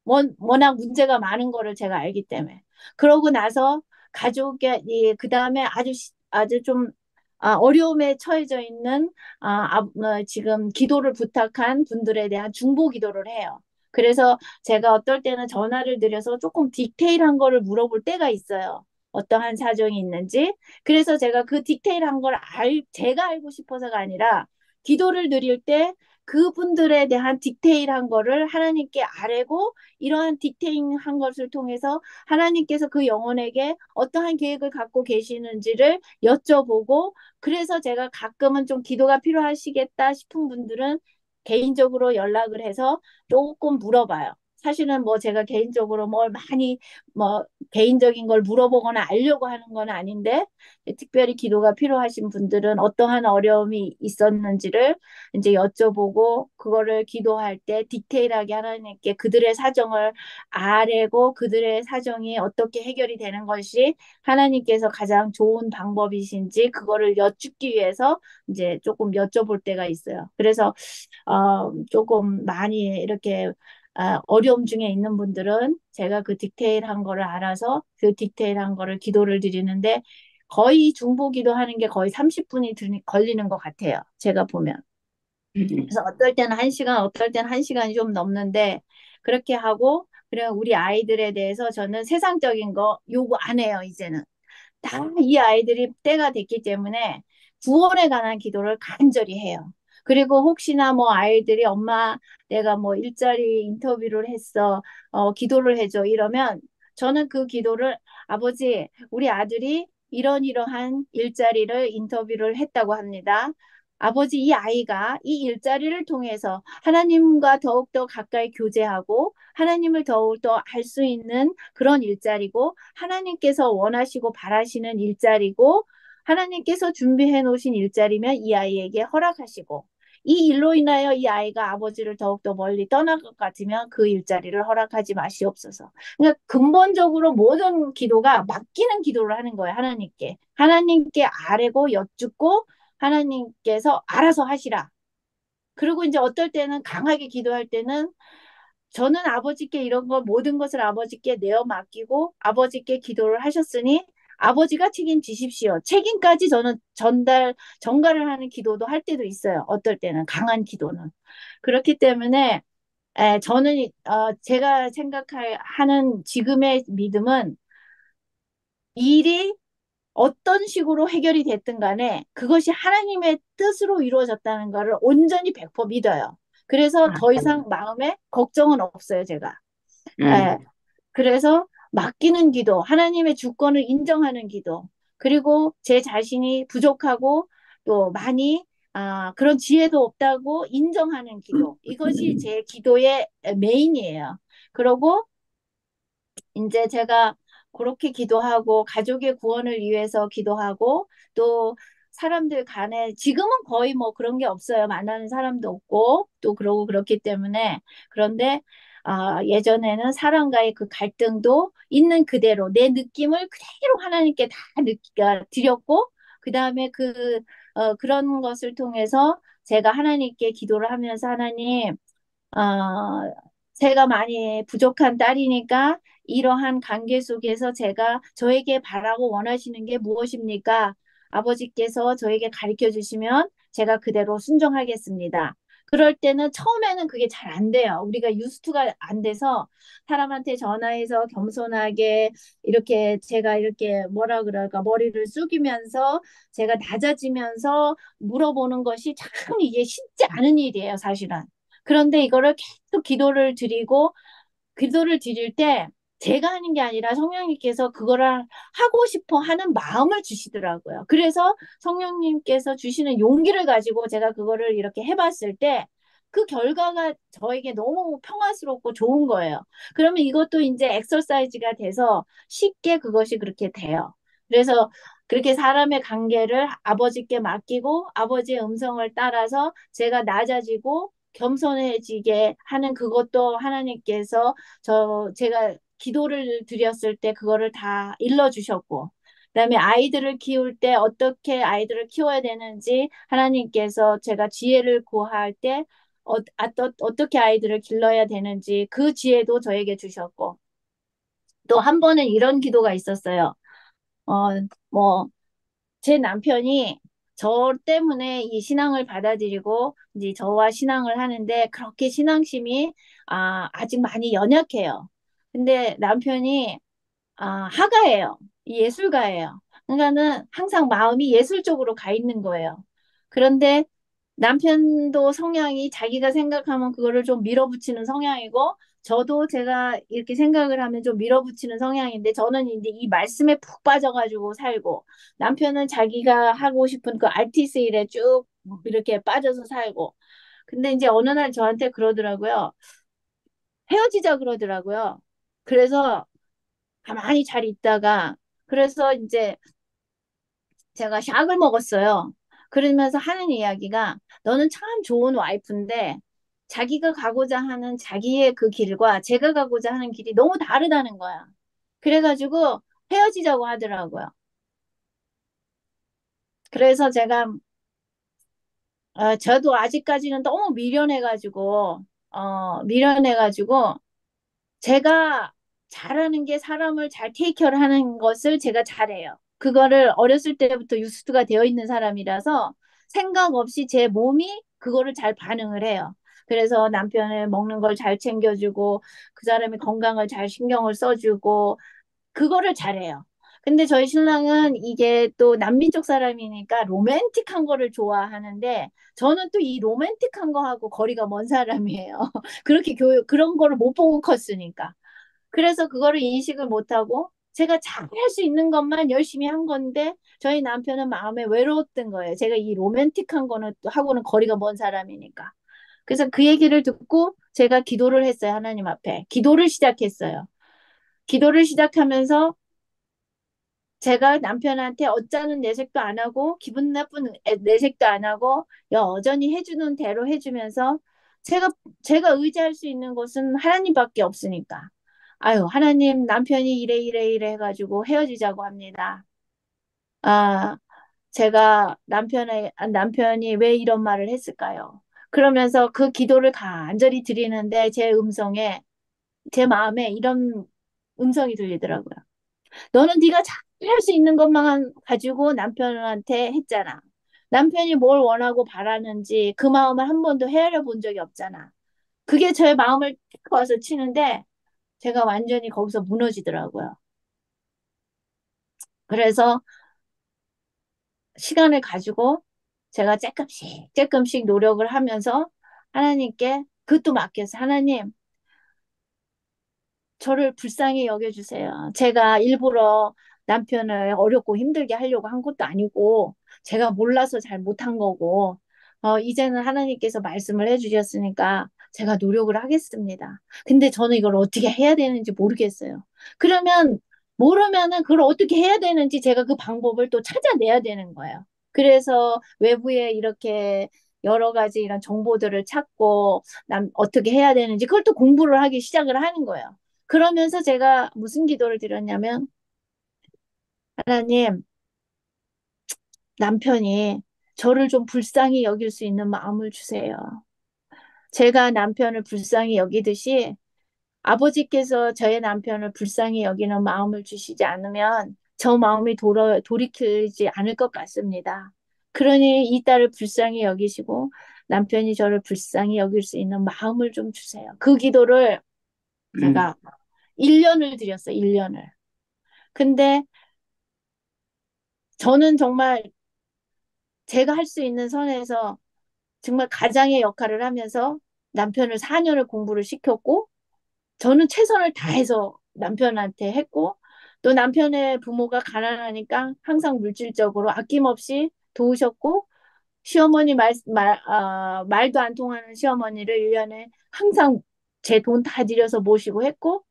워낙 문제가 많은 거를 제가 알기 때문에. 그러고 나서 가족의, 그 다음에 아주 좀, 어려움에 처해져 있는, 지금 기도를 부탁한 분들에 대한 중보 기도를 해요. 그래서 제가 어떨 때는 전화를 드려서 조금 디테일한 거를 물어볼 때가 있어요. 어떠한 사정이 있는지. 그래서 제가 그 디테일한 걸 제가 알고 싶어서가 아니라 기도를 드릴 때 그분들에 대한 디테일한 거를 하나님께 아뢰고 이러한 디테일한 것을 통해서 하나님께서 그 영혼에게 어떠한 계획을 갖고 계시는지를 여쭤보고 그래서 제가 가끔은 좀 기도가 필요하시겠다 싶은 분들은 개인적으로 연락을 해서 조금 물어봐요. 사실은 뭐 제가 개인적으로 뭘 많이 뭐 개인적인 걸 물어보거나 알려고 하는 건 아닌데 특별히 기도가 필요하신 분들은 어떠한 어려움이 있었는지를 이제 여쭤보고 그거를 기도할 때 디테일하게 하나님께 그들의 사정을 아뢰고 그들의 사정이 어떻게 해결이 되는 것이 하나님께서 가장 좋은 방법이신지 그거를 여쭙기 위해서 이제 조금 여쭤볼 때가 있어요. 그래서 조금 많이 이렇게 어려움 중에 있는 분들은 제가 그 디테일한 거를 알아서 그 디테일한 거를 기도를 드리는데 거의 중보기도 하는 게 거의 30분이 걸리는 것 같아요. 제가 보면. 그래서 어떨 때는 1시간, 어떨 때는 1시간이 좀 넘는데 그렇게 하고 그래 우리 아이들에 대해서 저는 세상적인 거 요구 안 해요, 이제는. 다 이 아이들이 때가 됐기 때문에 구원에 관한 기도를 간절히 해요. 그리고 혹시나 뭐 아이들이 엄마 내가 뭐 일자리 인터뷰를 했어, 기도를 해줘 이러면 저는 그 기도를 아버지 우리 아들이 이러한 일자리를 인터뷰를 했다고 합니다. 아버지 이 아이가 이 일자리를 통해서 하나님과 더욱더 가까이 교제하고 하나님을 더욱더 알 수 있는 그런 일자리고 하나님께서 원하시고 바라시는 일자리고 하나님께서 준비해 놓으신 일자리면 이 아이에게 허락하시고 이 일로 인하여 이 아이가 아버지를 더욱더 멀리 떠날 것 같으면 그 일자리를 허락하지 마시옵소서. 그러니까 근본적으로 모든 기도가 맡기는 기도를 하는 거예요. 하나님께. 하나님께 아뢰고 여쭙고 하나님께서 알아서 하시라. 그리고 이제 어떨 때는 강하게 기도할 때는 저는 아버지께 이런 거 모든 것을 아버지께 내어 맡기고 아버지께 기도를 하셨으니 아버지가 책임지십시오. 책임까지 저는 전가를 하는 기도도 할 때도 있어요. 어떨 때는 강한 기도는. 그렇기 때문에 저는 제가 생각하는 지금의 믿음은 일이 어떤 식으로 해결이 됐든 간에 그것이 하나님의 뜻으로 이루어졌다는 것을 온전히 100% 믿어요. 그래서 더 이상 마음에 걱정은 없어요, 제가. 음, 예, 그래서 맡기는 기도, 하나님의 주권을 인정하는 기도, 그리고 제 자신이 부족하고 또 많이 그런 지혜도 없다고 인정하는 기도. 이것이 제 기도의 메인이에요. 그리고 이제 제가 그렇게 기도하고 가족의 구원을 위해서 기도하고 또 사람들 간에 지금은 거의 뭐 그런 게 없어요. 만나는 사람도 없고 또 그러고 그렇기 때문에 그런데 예전에는 사람과의 그 갈등도 있는 그대로 내 느낌을 그대로 하나님께 다 드렸고 그다음에 그런 것을 통해서 제가 하나님께 기도를 하면서 하나님 제가 많이 부족한 딸이니까 이러한 관계 속에서 제가 저에게 바라고 원하시는 게 무엇입니까? 아버지께서 저에게 가르쳐 주시면 제가 그대로 순종하겠습니다. 그럴 때는 처음에는 그게 잘 안 돼요. 우리가 유스트가 안 돼서 사람한테 전화해서 겸손하게 이렇게 제가 이렇게 뭐라 그럴까 머리를 숙이면서 제가 낮아지면서 물어보는 것이 참 이게 쉽지 않은 일이에요, 사실은. 그런데 이거를 계속 기도를 드릴 때 제가 하는 게 아니라 성령님께서 그거를 하고 싶어 하는 마음을 주시더라고요. 그래서 성령님께서 주시는 용기를 가지고 제가 그거를 이렇게 해봤을 때 그 결과가 저에게 너무 평화스럽고 좋은 거예요. 그러면 이것도 이제 엑서사이즈가 돼서 쉽게 그것이 그렇게 돼요. 그래서 그렇게 사람의 관계를 아버지께 맡기고 아버지의 음성을 따라서 제가 낮아지고 겸손해지게 하는 그것도 하나님께서 제가 기도를 드렸을 때 그거를 다 일러주셨고, 그다음에 아이들을 키울 때 어떻게 아이들을 키워야 되는지 하나님께서 제가 지혜를 구할 때 어떻게 아이들을 길러야 되는지 그 지혜도 저에게 주셨고, 또 한 번은 이런 기도가 있었어요. 어, 뭐, 제 남편이 저 때문에 이 신앙을 받아들이고 이제 저와 신앙을 하는데 그렇게 신앙심이 아직 많이 연약해요. 근데 남편이 화가예요. 예술가예요. 그러니까는 항상 마음이 예술 쪽으로 가 있는 거예요. 그런데 남편도 성향이 자기가 생각하면 그거를 좀 밀어붙이는 성향이고 저도 제가 이렇게 생각을 하면 좀 밀어붙이는 성향인데 저는 이제 이 말씀에 푹 빠져가지고 살고 남편은 자기가 하고 싶은 그 아티스트 일에 쭉 이렇게 빠져서 살고 근데 이제 어느 날 저한테 그러더라고요. 헤어지자 그러더라고요. 그래서 가만히 잘 있다가 그래서 이제 제가 샥을 먹었어요. 그러면서 하는 이야기가 너는 참 좋은 와이프인데 자기가 가고자 하는 자기의 그 길과 제가 가고자 하는 길이 너무 다르다는 거야. 그래가지고 헤어지자고 하더라고요. 그래서 제가 저도 아직까지는 너무 미련해가지고 제가 잘하는 게 사람을 잘 테이크케어를 하는 것을 제가 잘해요. 그거를 어렸을 때부터 유스트가 되어 있는 사람이라서 생각 없이 제 몸이 그거를 잘 반응을 해요. 그래서 남편을 먹는 걸 잘 챙겨주고 그 사람의 건강을 잘 신경을 써주고 그거를 잘해요. 근데 저희 신랑은 이게 또 남민족 사람이니까 로맨틱한 거를 좋아하는데 저는 또 이 로맨틱한 거하고 거리가 먼 사람이에요. 그렇게 그런 거를 못 보고 컸으니까. 그래서 그거를 인식을 못하고 제가 잘 할 수 있는 것만 열심히 한 건데 저희 남편은 마음에 외로웠던 거예요. 제가 이 로맨틱한 거는 또 하고는 거리가 먼 사람이니까. 그래서 그 얘기를 듣고 제가 기도를 했어요. 하나님 앞에. 기도를 시작했어요. 기도를 시작하면서 제가 남편한테 어쩌는 내색도 안 하고 기분 나쁜 내색도 안 하고 여전히 해주는 대로 해주면서 제가 제가 의지할 수 있는 곳은 하나님밖에 없으니까 아유 하나님 남편이 이래 해가지고 헤어지자고 합니다. 아 제가 남편이 왜 이런 말을 했을까요? 그러면서 그 기도를 간절히 드리는데 제 마음에 이런 음성이 들리더라고요. 너는 네가 잘 할 수 있는 것만 가지고 남편한테 했잖아. 남편이 뭘 원하고 바라는지 그 마음을 한 번도 헤아려 본 적이 없잖아. 그게 저의 마음을 탁 와서 치는데 제가 완전히 거기서 무너지더라고요. 그래서 시간을 가지고 제가 조금씩 노력을 하면서 하나님께 그것도 맡겼어요. 하나님, 저를 불쌍히 여겨주세요. 제가 일부러 남편을 어렵고 힘들게 하려고 한 것도 아니고, 제가 몰라서 잘 못한 거고, 이제는 하나님께서 말씀을 해주셨으니까 제가 노력을 하겠습니다. 근데 저는 이걸 어떻게 해야 되는지 모르겠어요. 그러면, 모르면은 그걸 어떻게 해야 되는지 제가 그 방법을 또 찾아내야 되는 거예요. 그래서 외부에 이렇게 여러 가지 이런 정보들을 찾고, 어떻게 해야 되는지 그걸 또 공부를 하기 시작을 하는 거예요. 그러면서 제가 무슨 기도를 드렸냐면, 하나님, 남편이 저를 좀 불쌍히 여길 수 있는 마음을 주세요. 제가 남편을 불쌍히 여기듯이 아버지께서 저의 남편을 불쌍히 여기는 마음을 주시지 않으면 저 마음이 돌이키지 않을 것 같습니다. 그러니 이 딸을 불쌍히 여기시고 남편이 저를 불쌍히 여길 수 있는 마음을 좀 주세요. 그 기도를 제가 1년을 드렸어요, 1년을. 근데 저는 정말 제가 할 수 있는 선에서 정말 가장의 역할을 하면서 남편을 4년을 공부를 시켰고, 저는 최선을 다해서 남편한테 했고, 또 남편의 부모가 가난하니까 항상 물질적으로 아낌없이 도우셨고, 시어머니 말도 안 통하는 시어머니를 1년에 항상 제 돈 다 들여서 모시고 했고,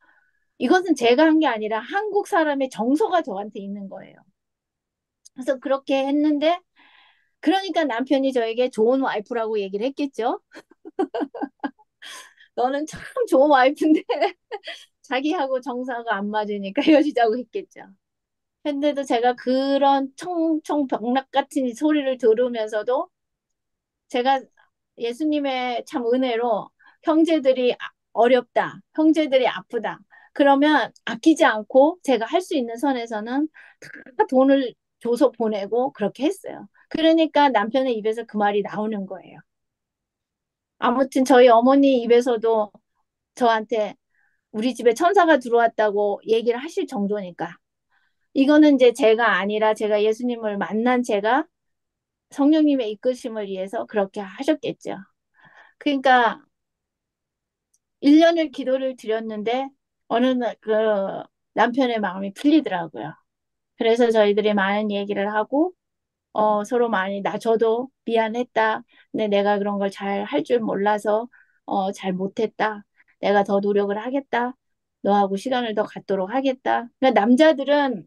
이것은 제가 한 게 아니라 한국 사람의 정서가 저한테 있는 거예요. 그래서 그렇게 했는데, 그러니까 남편이 저에게 좋은 와이프라고 얘기를 했겠죠. 너는 참 좋은 와이프인데 자기하고 정서가 안 맞으니까 헤어지자고 했겠죠. 근데도 제가 그런 청청병락 같은 소리를 들으면서도 제가 예수님의 참 은혜로 형제들이 어렵다, 형제들이 아프다. 그러면 아끼지 않고 제가 할 수 있는 선에서는 다 돈을 줘서 보내고 그렇게 했어요. 그러니까 남편의 입에서 그 말이 나오는 거예요. 아무튼 저희 어머니 입에서도 저한테 우리 집에 천사가 들어왔다고 얘기를 하실 정도니까. 이거는 이제 제가 아니라 제가 예수님을 만난 제가 성령님의 이끄심을 위해서 그렇게 하셨겠죠. 그러니까 1년을 기도를 드렸는데 어느 날 그 남편의 마음이 풀리더라고요. 그래서 저희들이 많은 얘기를 하고 서로 많이 저도 미안했다. 근데 내가 그런 걸 잘 할 줄 몰라서 잘 못했다. 내가 더 노력을 하겠다. 너하고 시간을 더 갖도록 하겠다. 그러니까 남자들은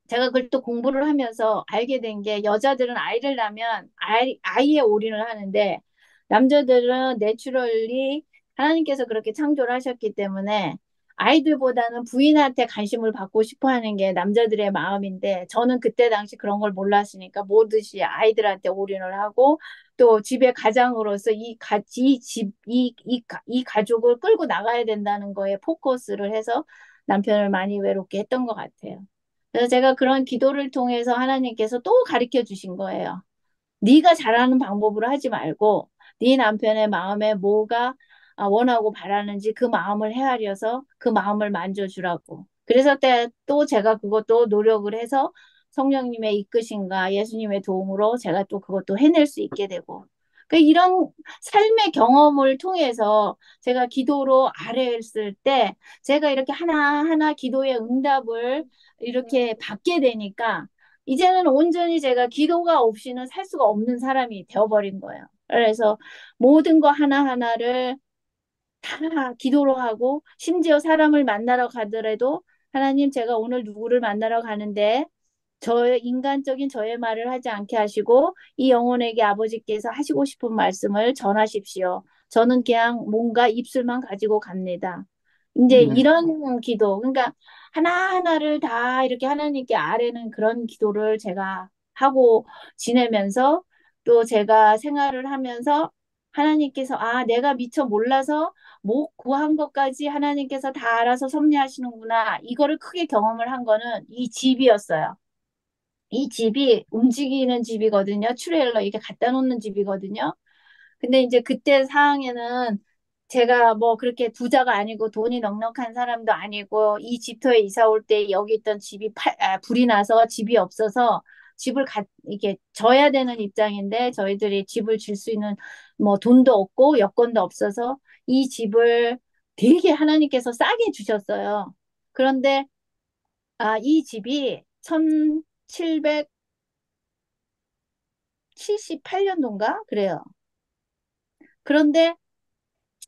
제가 그걸 또 공부를 하면서 알게 된 게 여자들은 아이를 낳으면 아이에 올인을 하는데 남자들은 내추럴리 하나님께서 그렇게 창조를 하셨기 때문에 아이들보다는 부인한테 관심을 받고 싶어 하는 게 남자들의 마음인데 저는 그때 당시 그런 걸 몰랐으니까 뭐듯이 아이들한테 올인을 하고 또 집의 가장으로서 이 가족을 끌고 나가야 된다는 거에 포커스를 해서 남편을 많이 외롭게 했던 것 같아요. 그래서 제가 그런 기도를 통해서 하나님께서 또 가르쳐 주신 거예요. 네가 잘하는 방법으로 하지 말고 네 남편의 마음에 뭐가 원하고 바라는지 그 마음을 헤아려서 그 마음을 만져주라고. 그래서 또 제가 그것도 노력을 해서 성령님의 이끄심과 예수님의 도움으로 제가 또 그것도 해낼 수 있게 되고. 그 이런 삶의 경험을 통해서 제가 기도로 아뢰었을 때 제가 이렇게 하나하나 기도의 응답을 이렇게 받게 되니까 이제는 온전히 제가 기도가 없이는 살 수가 없는 사람이 되어버린 거예요. 그래서 모든 거 하나하나를 다 기도로 하고 심지어 사람을 만나러 가더라도 하나님 제가 오늘 누구를 만나러 가는데 저의 인간적인 저의 말을 하지 않게 하시고 이 영혼에게 아버지께서 하시고 싶은 말씀을 전하십시오. 저는 그냥 뭔가 입술만 가지고 갑니다. 이제 이런 기도, 그러니까 하나하나를 다 이렇게 하나님께 아뢰는 그런 기도를 제가 하고 지내면서 또 제가 생활을 하면서 하나님께서 내가 미처 몰라서 못 구한 것까지 하나님께서 다 알아서 섭리하시는구나. 이거를 크게 경험을 한 거는 이 집이었어요. 이 집이 움직이는 집이거든요. 트레일러 이렇게 갖다 놓는 집이거든요. 근데 이제 그때 상황에는 제가 뭐 그렇게 부자가 아니고 돈이 넉넉한 사람도 아니고 이 집터에 이사 올 때 여기 있던 집이 불이 나서 집이 없어서 이게 져야 되는 입장인데 저희들이 집을 질 수 있는 뭐 돈도 없고 여건도 없어서 이 집을 되게 하나님께서 싸게 주셨어요. 그런데 이 집이 1778년도인가? 그래요. 그런데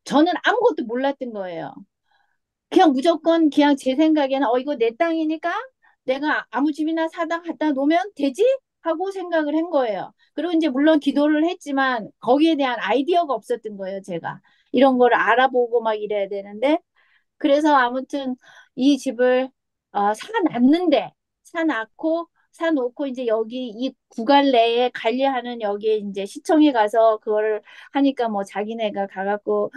저는 아무것도 몰랐던 거예요. 그냥 무조건 그냥 제 생각에는 이거 내 땅이니까 내가 아무 집이나 사다 갖다 놓으면 되지? 하고 생각을 한 거예요. 그리고 이제 물론 기도를 했지만 거기에 대한 아이디어가 없었던 거예요, 제가. 이런 거를 알아보고 막 이래야 되는데 그래서 아무튼 이 집을 사놨는데 사놓고 이제 여기 이 구간 내에 관리하는 여기 이제 시청에 가서 그거를 하니까 뭐 자기네가 가갖고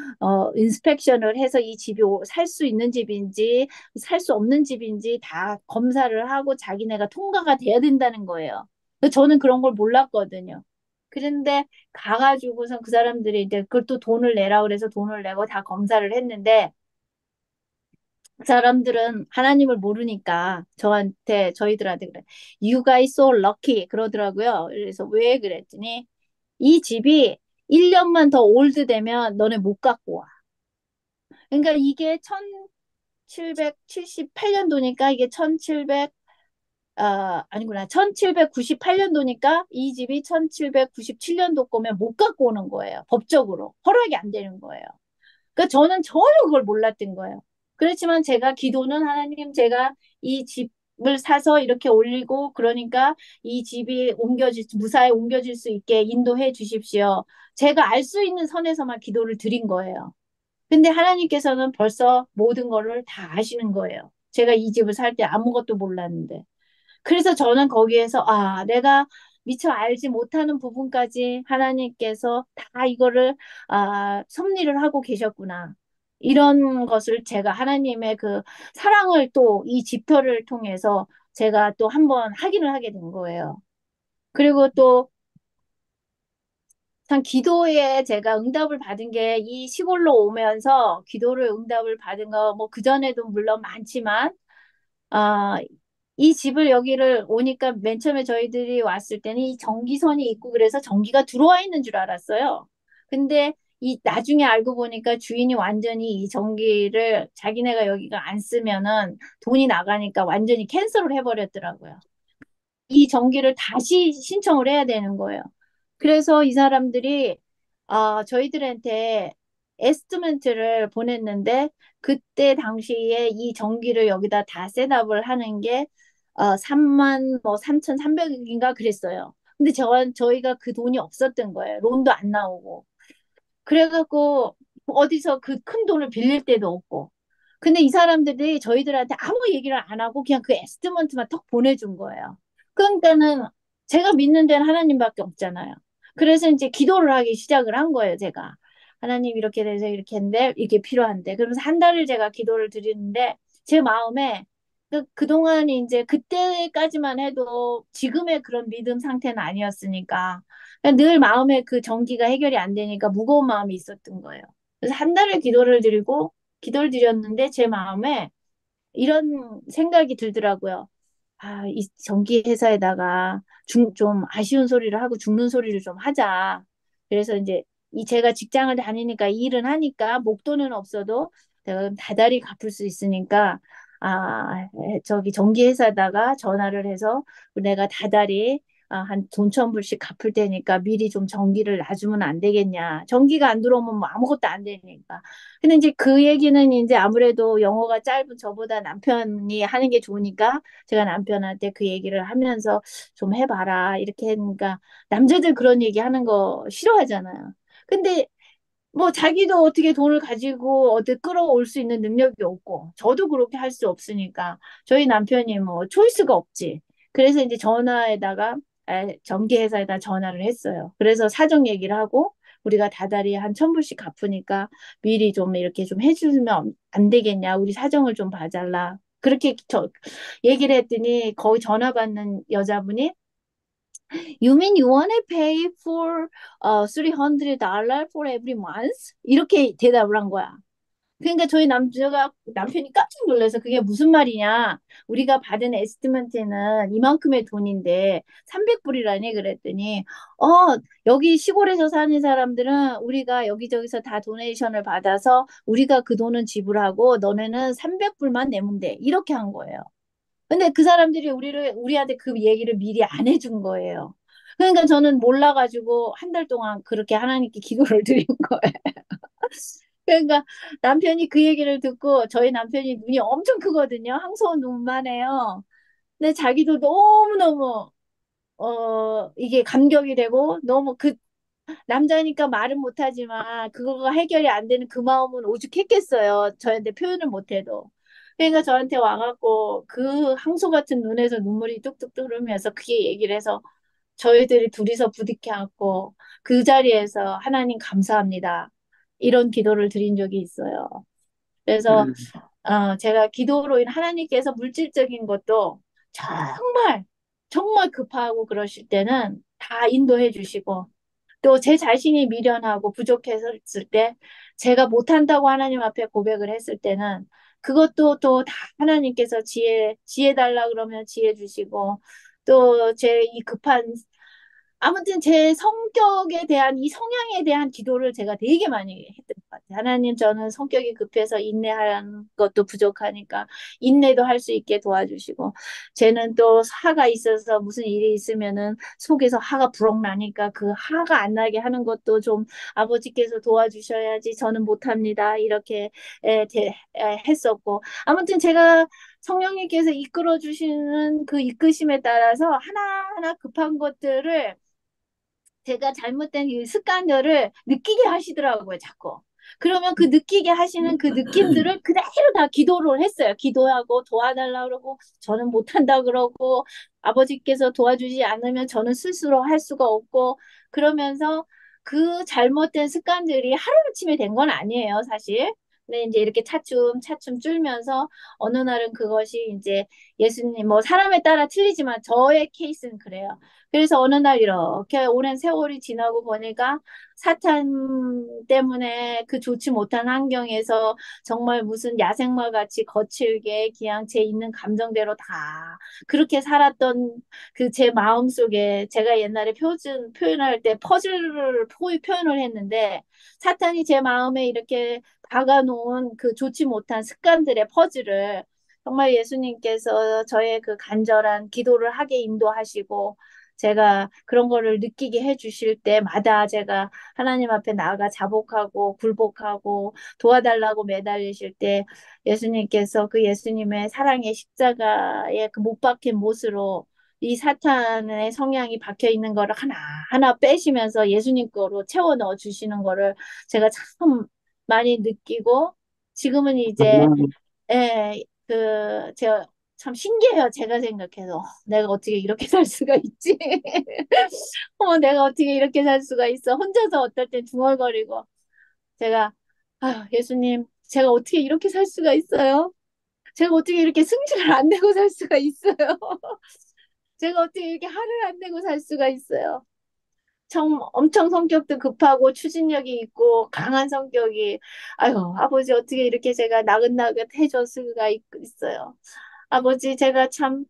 인스펙션을 해서 이 집이 살 수 있는 집인지 살 수 없는 집인지 다 검사를 하고 자기네가 통과가 돼야 된다는 거예요. 저는 그런 걸 몰랐거든요. 그런데 가가지고선 그 사람들이 이제 그걸 또 돈을 내라 그래서 돈을 내고 다 검사를 했는데 그 사람들은 하나님을 모르니까 저희들한테 그래. You guys so lucky 그러더라고요. 그래서 왜 그랬더니 이 집이 1년만 더 올드 되면 너네 못 갖고 와. 그러니까 이게 1778년도니까 이게 아니구나. 1798년도니까 이 집이 1797년도 거면 못 갖고 오는 거예요. 법적으로. 허락이 안 되는 거예요. 그러니까 저는 전혀 그걸 몰랐던 거예요. 그렇지만 제가 기도는 하나님 제가 이 집을 사서 이렇게 올리고 그러니까 이 집이 무사히 옮겨질 수 있게 인도해 주십시오. 제가 알 수 있는 선에서만 기도를 드린 거예요. 근데 하나님께서는 벌써 모든 거를 다 아시는 거예요. 제가 이 집을 살 때 아무것도 몰랐는데. 그래서 저는 거기에서 내가 미처 알지 못하는 부분까지 하나님께서 다 이거를 섭리를 하고 계셨구나. 이런 것을 제가 하나님의 그 사랑을 또 이 집터를 통해서 제가 또 한번 확인을 하게 된 거예요. 그리고 또 참 기도에 제가 응답을 받은 게 이 시골로 오면서 기도를 응답을 받은 거 뭐 그전에도 물론 많지만 아, 이 집을 여기를 오니까 맨 처음에 저희들이 왔을 때는 이 전기선이 있고 그래서 전기가 들어와 있는 줄 알았어요. 근데 이 나중에 알고 보니까 주인이 완전히 이 전기를 자기네가 여기가 안 쓰면은 돈이 나가니까 완전히 캔슬을 해버렸더라고요. 이 전기를 다시 신청을 해야 되는 거예요. 그래서 이 사람들이 저희들한테 에스티메이트를 보냈는데 그때 당시에 이 전기를 여기다 다 셋업을 하는 게 3만 뭐 3,300인가 그랬어요. 근데 저희가 그 돈이 없었던 거예요. 론도 안 나오고. 그래갖고 어디서 그 큰 돈을 빌릴 데도 없고. 근데 이 사람들이 저희들한테 아무 얘기를 안 하고 그냥 그 에스티먼트만 턱 보내준 거예요. 그러니까는 제가 믿는 데는 하나님밖에 없잖아요. 그래서 이제 기도를 하기 시작을 한 거예요, 제가. 하나님 이렇게 돼서 이렇게 했는데 이게 필요한데. 그러면서 한 달을 제가 기도를 드리는데 제 마음에 그동안 이제 그때까지만 해도 지금의 그런 믿음 상태는 아니었으니까 늘 마음에 그 정기가 해결이 안 되니까 무거운 마음이 있었던 거예요. 그래서 한 달을 기도를 드렸는데 제 마음에 이런 생각이 들더라고요. 이 전기 회사에다가 좀 아쉬운 소리를 하고 죽는 소리를 좀 하자. 그래서 이제 제가 직장을 다니니까 이 일은 하니까 목돈은 없어도 내가 다달이 갚을 수 있으니까 저기 전기 회사에다가 전화를 해서 내가 다달이 한 돈 1,000불씩 갚을 테니까 미리 좀 전기를 놔주면 안 되겠냐. 전기가 안 들어오면 뭐 아무것도 안 되니까. 근데 이제 그 얘기는 이제 아무래도 영어가 짧은 저보다 남편이 하는 게 좋으니까 제가 남편한테 그 얘기를 하면서 좀 해봐라. 이렇게 하니까 남자들 그런 얘기 하는 거 싫어하잖아요. 근데 뭐 자기도 어떻게 돈을 가지고 어디 끌어올 수 있는 능력이 없고 저도 그렇게 할 수 없으니까 저희 남편이 뭐 초이스가 없지. 그래서 이제 전기회사에다 전화를 했어요. 그래서 사정 얘기를 하고 우리가 다달이 한 1,000불씩 갚으니까 미리 좀 이렇게 좀 해주면 안 되겠냐. 우리 사정을 좀 봐달라. 그렇게 얘기를 했더니 거기 전화 받는 여자분이 You mean you wanna pay for $300 for every month? 이렇게 대답을 한 거야. 그러니까 저희 남편이 깜짝 놀라서 그게 무슨 말이냐? 우리가 받은 에스티먼트는 이만큼의 돈인데 300불이라니 그랬더니 어, 여기 시골에서 사는 사람들은 우리가 여기저기서 다 도네이션을 받아서 우리가 그 돈은 지불하고 너네는 300불만 내면 돼. 이렇게 한 거예요. 근데 그 사람들이 우리한테 그 얘기를 미리 안 해준 거예요. 그러니까 저는 몰라가지고 한 달 동안 그렇게 하나님께 기도를 드린 거예요. 그러니까 남편이 그 얘기를 듣고 저희 남편이 눈이 엄청 크거든요. 항소원 눈만 해요. 근데 자기도 너무너무 이게 감격이 되고 너무 그 남자니까 말은 못하지만 그거가 해결이 안 되는 그 마음은 오죽했겠어요. 저한테 표현을 못해도. 그러니까 저한테 와갖고 그 항소 같은 눈에서 눈물이 뚝뚝 흐르면서 그게 얘기를 해서 저희들이 둘이서 부딪혀 안고 그 자리에서 하나님 감사합니다. 이런 기도를 드린 적이 있어요. 그래서 음, 제가 기도로 인해 하나님께서 물질적인 것도 정말 정말 급하고 그러실 때는 다 인도해 주시고 또 제 자신이 미련하고 부족했을 때 제가 못한다고 하나님 앞에 고백을 했을 때는 그것도 또 다 하나님께서 지혜 달라 그러면 지혜 주시고 또 제 이 급한 아무튼 제 성격에 대한 이 성향에 대한 기도를 제가 되게 많이 했던 것 같아요. 하나님, 저는 성격이 급해서 인내하는 것도 부족하니까 인내도 할 수 있게 도와주시고, 쟤는 또 화가 있어서 무슨 일이 있으면은 속에서 화가 부럭 나니까 그 화가 안 나게 하는 것도 좀 아버지께서 도와주셔야지 저는 못합니다. 이렇게 했었고, 아무튼 제가 성령님께서 이끌어 주시는 그 이끄심에 따라서 하나하나 급한 것들을 제가 잘못된 이 습관들을 느끼게 하시더라고요, 자꾸. 그러면 그 느끼게 하시는 그 느낌들을 그대로 다 기도를 했어요. 기도하고 도와달라 그러고 저는 못한다 그러고 아버지께서 도와주지 않으면 저는 스스로 할 수가 없고 그러면서 그 잘못된 습관들이 하루아침에 된 건 아니에요, 사실. 근데 이제 이렇게 차츰 줄면서 어느 날은 그것이 이제 예수님, 뭐 사람에 따라 틀리지만 저의 케이스는 그래요. 그래서 어느 날 이렇게 오랜 세월이 지나고 보니까 사탄 때문에 그 좋지 못한 환경에서 정말 무슨 야생마 같이 거칠게 그냥 제 있는 감정대로 다 그렇게 살았던 그 제 마음 속에 제가 옛날에 표현할 때 퍼즐을 표현을 했는데 사탄이 제 마음에 이렇게 박아놓은 그 좋지 못한 습관들의 퍼즐을 정말 예수님께서 저의 그 간절한 기도를 하게 인도하시고 제가 그런 거를 느끼게 해주실 때마다 제가 하나님 앞에 나아가 자복하고 굴복하고 도와달라고 매달리실 때 예수님께서 그 예수님의 사랑의 십자가의 그 못 박힌 못으로 이 사탄의 성향이 박혀 있는 거를 하나하나 빼시면서 예수님 거로 채워 넣어 주시는 거를 제가 참 많이 느끼고 지금은 이제 제가 참 신기해요. 제가 생각해서 내가 어떻게 이렇게 살 수가 있지? 내가 어떻게 이렇게 살 수가 있어? 혼자서 어떨 땐 중얼거리고 제가 예수님, 제가 어떻게 이렇게 살 수가 있어요? 제가 어떻게 이렇게 승질을 안 내고 살 수가 있어요? 제가 어떻게 이렇게 화를 안 내고 살 수가 있어요? 엄청 성격도 급하고 추진력이 있고 강한 성격이 아유 아버지 어떻게 이렇게 제가 나긋나긋 해줄 수가 있어요. 아버지 제가 참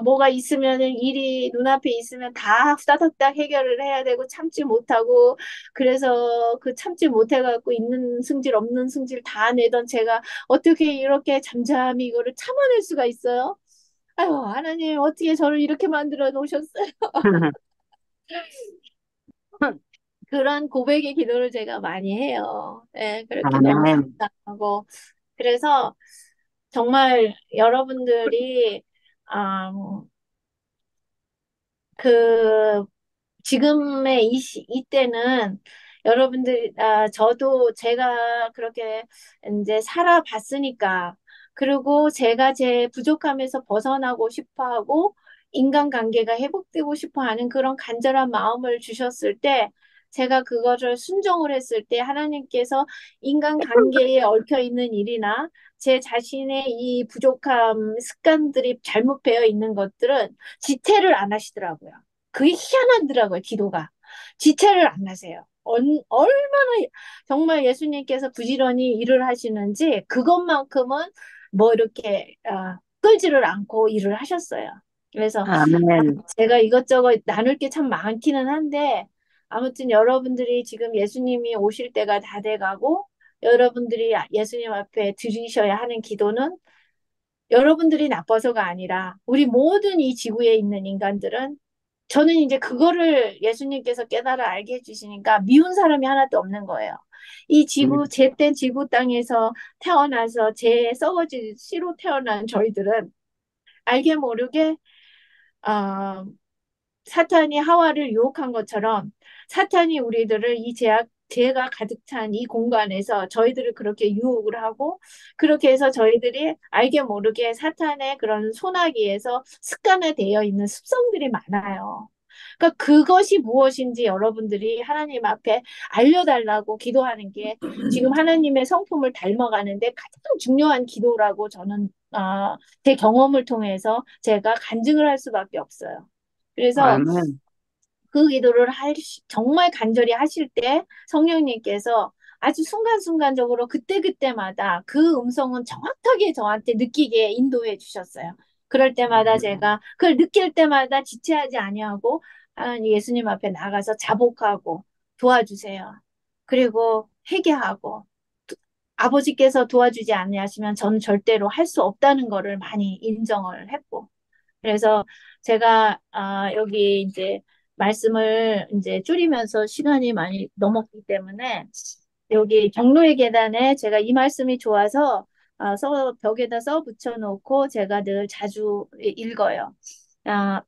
뭐가 있으면은 일이 눈앞에 있으면 다 후다닥닥 해결을 해야 되고 참지 못하고 그래서 그 참지 못해갖고 있는 승질 없는 승질 다 내던 제가 어떻게 이렇게 잠잠히 이거를 참아낼 수가 있어요? 아유 하나님 어떻게 저를 이렇게 만들어 놓으셨어요? 그런 고백의 기도를 제가 많이 해요. 예, 그렇게 너무 아멘. 감사하고. 그래서 정말 여러분들이, 음, 그, 지금의 이때는 여러분들, 저도 제가 그렇게 이제 살아봤으니까, 그리고 제가 제 부족함에서 벗어나고 싶어 하고, 인간관계가 회복되고 싶어 하는 그런 간절한 마음을 주셨을 때, 제가 그거를 순종을 했을 때, 하나님께서 인간관계에 얽혀 있는 일이나, 제 자신의 이 부족함, 습관들이 잘못 배어 있는 것들은 지체를 안 하시더라고요. 그게 희한하더라고요, 기도가. 지체를 안 하세요. 얼마나 정말 예수님께서 부지런히 일을 하시는지 그것만큼은 뭐 이렇게 끌지를 않고 일을 하셨어요. 그래서 아멘. 제가 이것저것 나눌 게 참 많기는 한데 아무튼 여러분들이 지금 예수님이 오실 때가 다 돼가고 여러분들이 예수님 앞에 드리셔야 하는 기도는 여러분들이 나빠서가 아니라 우리 모든 이 지구에 있는 인간들은 저는 이제 그거를 예수님께서 깨달아 알게 해주시니까 미운 사람이 하나도 없는 거예요. 이 지구, 죄된 지구 땅에서 태어나서 죄에 썩어질 씨로 태어난 저희들은 알게 모르게 어, 사탄이 하와를 유혹한 것처럼 사탄이 우리들을 이 죄가 가득 찬 이 공간에서 저희들을 그렇게 유혹을 하고 그렇게 해서 저희들이 알게 모르게 사탄의 그런 소나기에서 습관화되어 있는 습성들이 많아요. 그러니까 그것이 무엇인지 여러분들이 하나님 앞에 알려달라고 기도하는 게 지금 하나님의 성품을 닮아가는데 가장 중요한 기도라고 저는 제 경험을 통해서 제가 간증을 할 수밖에 없어요. 그래서 아멘. 그 기도를 정말 간절히 하실 때 성령님께서 아주 순간순간적으로 그때그때마다 그 음성은 정확하게 저한테 느끼게 인도해 주셨어요. 그럴 때마다 제가 그걸 느낄 때마다 지체하지 아니하고 하나님 예수님 앞에 나가서 자복하고 도와주세요. 그리고 회개하고 아버지께서 도와주지 않으시면 저는 절대로 할 수 없다는 거를 많이 인정을 했고 그래서 제가 여기 이제 말씀을 이제 줄이면서 시간이 많이 넘었기 때문에 여기 경로의 계단에 제가 이 말씀이 좋아서 벽에다 써 붙여놓고 제가 늘 자주 읽어요. 아,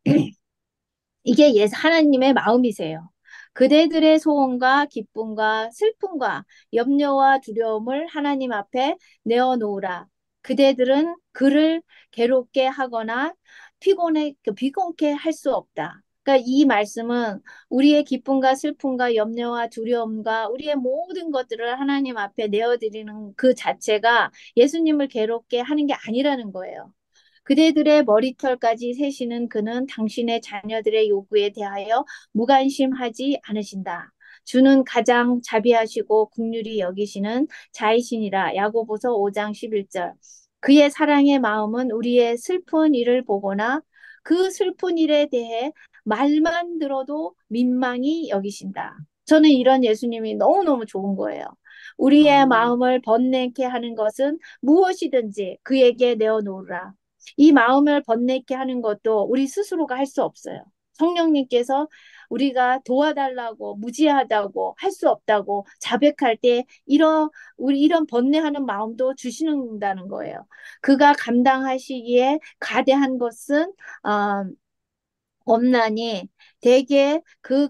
이게 하나님의 마음이세요. 그대들의 소원과 기쁨과 슬픔과 염려와 두려움을 하나님 앞에 내어놓으라. 그대들은 그를 괴롭게 하거나 비곤케 할 수 없다. 그러니까 이 말씀은 우리의 기쁨과 슬픔과 염려와 두려움과 우리의 모든 것들을 하나님 앞에 내어드리는 그 자체가 예수님을 괴롭게 하는 게 아니라는 거예요. 그대들의 머리털까지 세시는 그는 당신의 자녀들의 요구에 대하여 무관심하지 않으신다. 주는 가장 자비하시고 긍휼히 여기시는 자이시니라. 야고보서 5장 11절. 그의 사랑의 마음은 우리의 슬픈 일을 보거나 그 슬픈 일에 대해 말만 들어도 민망히 여기신다. 저는 이런 예수님이 너무너무 좋은 거예요. 우리의 마음을 번뇌케 하는 것은 무엇이든지 그에게 내어놓으라. 이 마음을 번뇌케 하는 것도 우리 스스로가 할 수 없어요. 성령님께서 우리가 도와달라고 무지하다고 할 수 없다고 자백할 때 우리 이런 번뇌하는 마음도 주시는다는 거예요. 그가 감당하시기에 가대한 것은 어, 없나니 대개 그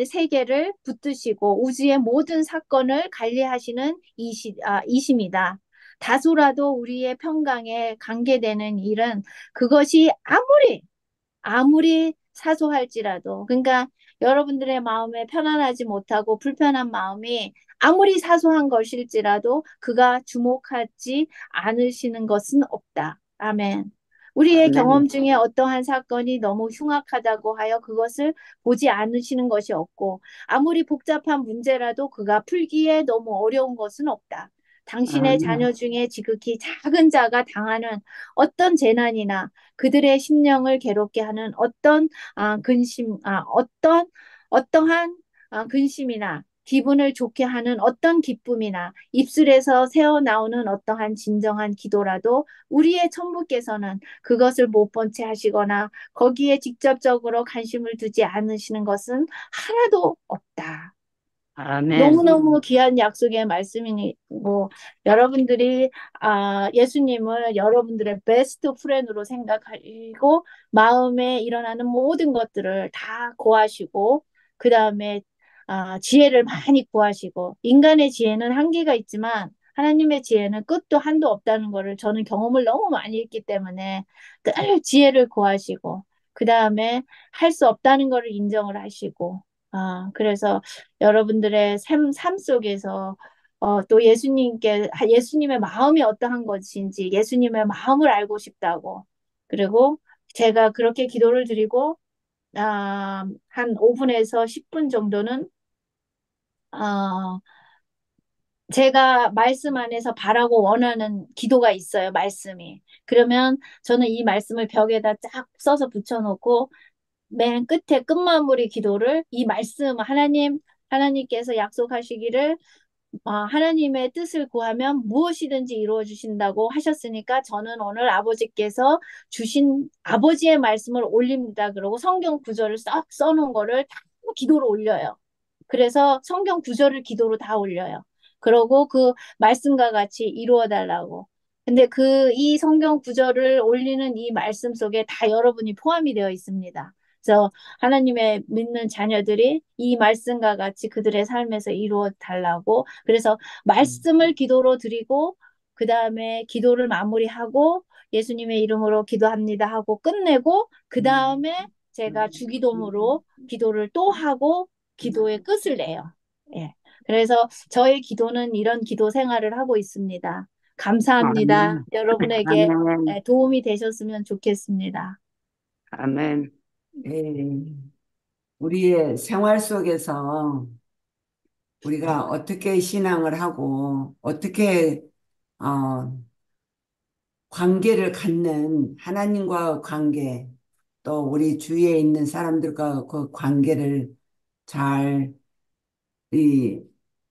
세계를 붙드시고 우주의 모든 사건을 관리하시는 이심이다. 다소라도 우리의 평강에 관계되는 일은 그것이 아무리 사소할지라도 그러니까 여러분들의 마음에 편안하지 못하고 불편한 마음이 아무리 사소한 것일지라도 그가 주목하지 않으시는 것은 없다. 아멘. 우리의 아멘. 경험 중에 어떠한 사건이 너무 흉악하다고 하여 그것을 보지 않으시는 것이 없고 아무리 복잡한 문제라도 그가 풀기에 너무 어려운 것은 없다. 당신의 아멘. 자녀 중에 지극히 작은 자가 당하는 어떤 재난이나 그들의 심령을 괴롭게 하는 어떠한 근심이나 기분을 좋게 하는 어떤 기쁨이나 입술에서 새어나오는 어떠한 진정한 기도라도 우리의 천부께서는 그것을 못 본 채 하시거나 거기에 직접적으로 관심을 두지 않으시는 것은 하나도 없다. 아멘. 너무너무 귀한 약속의 말씀이고 여러분들이 예수님을 여러분들의 베스트 프렌드로 생각하시고 마음에 일어나는 모든 것들을 다 고하시고 그 다음에 지혜를 많이 구하시고 인간의 지혜는 한계가 있지만 하나님의 지혜는 끝도 한도 없다는 것을 저는 경험을 너무 많이 했기 때문에 늘 지혜를 구하시고 그 다음에 할 수 없다는 것을 인정을 하시고 그래서 여러분들의 삶 속에서 또 예수님의 마음이 어떠한 것인지 예수님의 마음을 알고 싶다고 그리고 제가 그렇게 기도를 드리고 한 5분에서 10분 정도는 어, 제가 말씀 안에서 바라고 원하는 기도가 있어요, 말씀이. 그러면 저는 이 말씀을 벽에다 쫙 써서 붙여놓고 맨 끝에 끝마무리 기도를 이 말씀 하나님께서 약속하시기를 하나님의 뜻을 구하면 무엇이든지 이루어 주신다고 하셨으니까 저는 오늘 아버지께서 주신 아버지의 말씀을 올립니다. 그러고 성경 구절을 싹 써놓은 거를 다 기도로 올려요. 그래서 성경 구절을 기도로 다 올려요. 그러고 그 말씀과 같이 이루어 달라고. 근데 이 성경 구절을 올리는 이 말씀 속에 다 여러분이 포함이 되어 있습니다. 그래서 하나님의 믿는 자녀들이 이 말씀과 같이 그들의 삶에서 이루어 달라고. 그래서 말씀을 기도로 드리고, 그 다음에 기도를 마무리하고, 예수님의 이름으로 기도합니다 하고 끝내고, 그 다음에 제가 주기도문으로 기도를 또 하고, 기도의 끝을 내요. 예. 그래서 저의 기도는 이런 기도 생활을 하고 있습니다. 감사합니다. 아멘. 여러분에게 아멘. 도움이 되셨으면 좋겠습니다. 아멘. 예. 우리의 생활 속에서 우리가 어떻게 신앙을 하고 어떻게 어, 관계를 갖는 하나님과 관계 또 우리 주위에 있는 사람들과 그 관계를 잘 이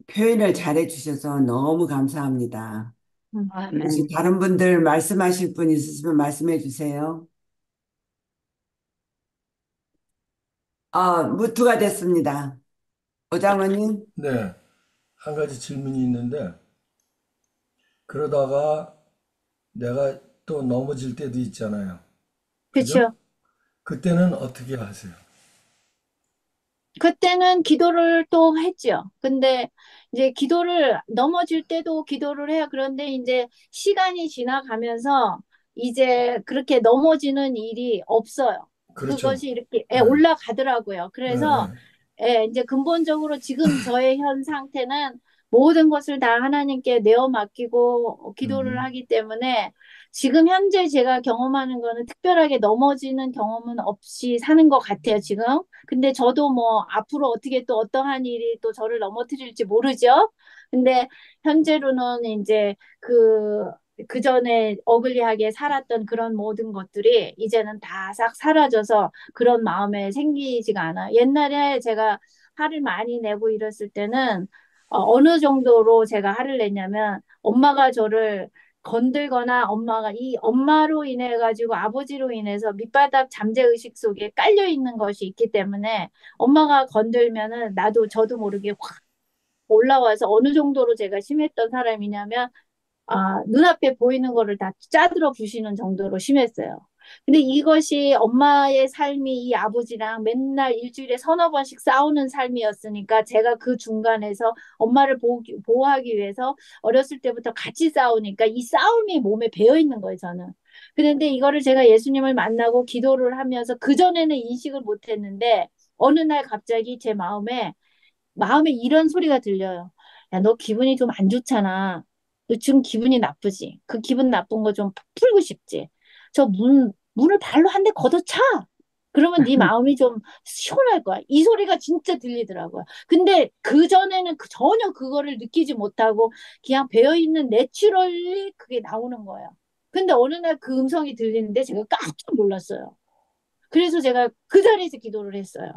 표현을 잘해 주셔서 너무 감사합니다. 혹시 아멘. 다른 분들 말씀하실 분 있으시면 말씀해 주세요. 무투가 됐습니다. 오장로님. 네, 한 가지 질문이 있는데, 그러다가 내가 또 넘어질 때도 있잖아요. 그죠? 그렇죠. 그때는 어떻게 하세요? 그때는 기도를 또 했죠. 근데 이제 기도를 넘어질 때도 기도를 해요. 그런데 이제 시간이 지나가면서 이제 그렇게 넘어지는 일이 없어요. 그렇죠. 그것이 이렇게 네, 올라가더라고요. 네, 그래서 네. 이제 근본적으로 지금 저의 현 상태는 모든 것을 다 하나님께 내어 맡기고 기도를 음, 하기 때문에 지금 현재 제가 경험하는 거는 특별하게 넘어지는 경험은 없이 사는 것 같아요, 지금. 근데 저도 뭐 앞으로 어떻게 또 어떠한 일이 또 저를 넘어뜨릴지 모르죠. 근데 현재로는 이제 그 전에 어글리하게 살았던 그런 모든 것들이 이제는 다 싹 사라져서 그런 마음에 생기지가 않아요. 옛날에 제가 화를 많이 내고 이랬을 때는 어느 정도로 제가 화를 냈냐면 엄마가 저를 건들거나 엄마가 이 엄마로 인해 가지고 아버지로 인해서 밑바닥 잠재 의식 속에 깔려 있는 것이 있기 때문에 엄마가 건들면은 저도 모르게 확 올라와서 어느 정도로 제가 심했던 사람이냐면 눈앞에 보이는 거를 다 짜들어 부시는 정도로 심했어요. 근데 이것이 엄마의 삶이 이 아버지랑 맨날 일주일에 서너 번씩 싸우는 삶이었으니까 제가 그 중간에서 엄마를 보호하기 위해서 어렸을 때부터 같이 싸우니까 이 싸움이 몸에 배어 있는 거예요, 저는. 그런데 이거를 제가 예수님을 만나고 기도를 하면서 그전에는 인식을 못 했는데 어느 날 갑자기 제 마음에 이런 소리가 들려요. 야, 너 기분이 좀 안 좋잖아. 너 지금 기분이 나쁘지? 그 기분 나쁜 거 좀 풀고 싶지? 문을 발로 한 대 걷어차! 그러면 네 마음이 좀 시원할 거야. 이 소리가 진짜 들리더라고요. 근데 그전에는 전혀 그거를 느끼지 못하고 그냥 배어있는 내추럴리 그게 나오는 거예요. 근데 어느 날 그 음성이 들리는데 제가 깜짝 놀랐어요. 그래서 제가 그 자리에서 기도를 했어요.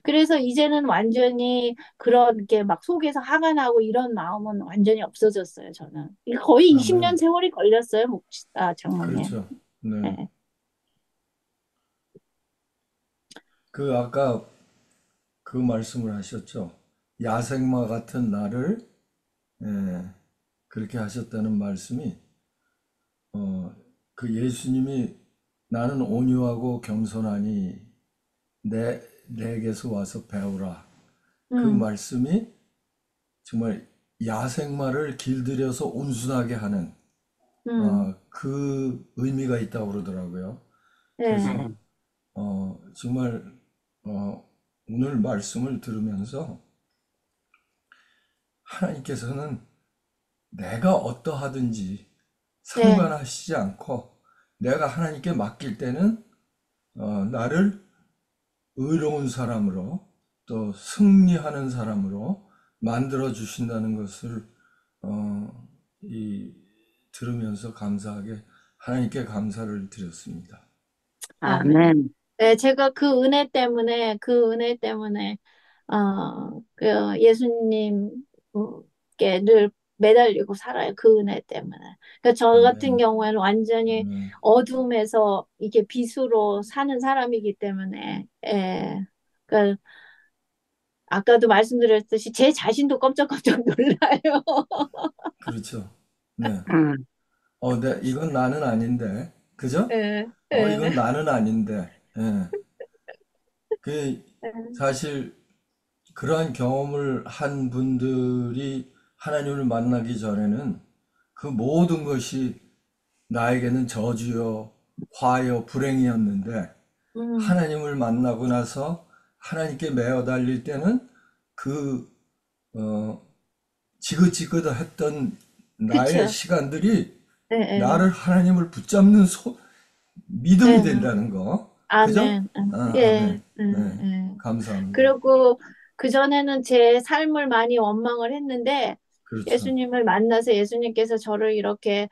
그래서 이제는 완전히 그런 게 막 속에서 화가 나고 이런 마음은 완전히 없어졌어요, 저는. 이게 거의 20년 아멘. 세월이 걸렸어요, 장모님. 그렇죠. 네. 네. 그 아까 그 말씀을 하셨죠. 야생마 같은 나를 예, 그렇게 하셨다는 말씀이 그 예수님이 나는 온유하고 겸손하니 내게서 와서 배우라. 그 음, 말씀이 정말 야생마를 길들여서 온순하게 하는 음, 그 의미가 있다고 그러더라고요. 그래서 네, 정말 오늘 말씀을 들으면서 하나님께서는 내가 어떠하든지 네, 상관하시지 않고 내가 하나님께 맡길 때는 나를 의로운 사람으로 또 승리하는 사람으로 만들어 주신다는 것을 어, 이 들으면서 감사하게 하나님께 감사를 드렸습니다. 아멘. 아멘. 네, 제가 그 은혜 때문에, 그 예수님께 늘 매달리고 살아요. 그 은혜 때문에. 그러니까 저 같은 아멘. 경우에는 완전히 아멘. 어둠에서 이게 빛으로 사는 사람이기 때문에, 예. 그러니까 아까도 말씀드렸듯이 제 자신도 깜짝깜짝 놀라요. 그렇죠. 네. 음, 네, 이건 나는 아닌데, 그죠? 예, 예, 이건 나는 아닌데, 예. 그, 사실, 그러한 경험을 한 분들이 하나님을 만나기 전에는 그 모든 것이 나에게는 저주요, 화요, 불행이었는데, 음, 하나님을 만나고 나서 하나님께 매어 달릴 때는 그, 어, 지긋지긋했던 나의 그쵸. 시간들이 예, 예, 나를 하나님을 붙잡는 믿음이 예. 된다는 거. 그죠? 아멘. 예, 아멘. 네. 예. 감사합니다. 그리고 그전에는 제 삶을 많이 원망을 했는데 그렇죠. 예수님을 만나서 예수님께서 저를 이렇게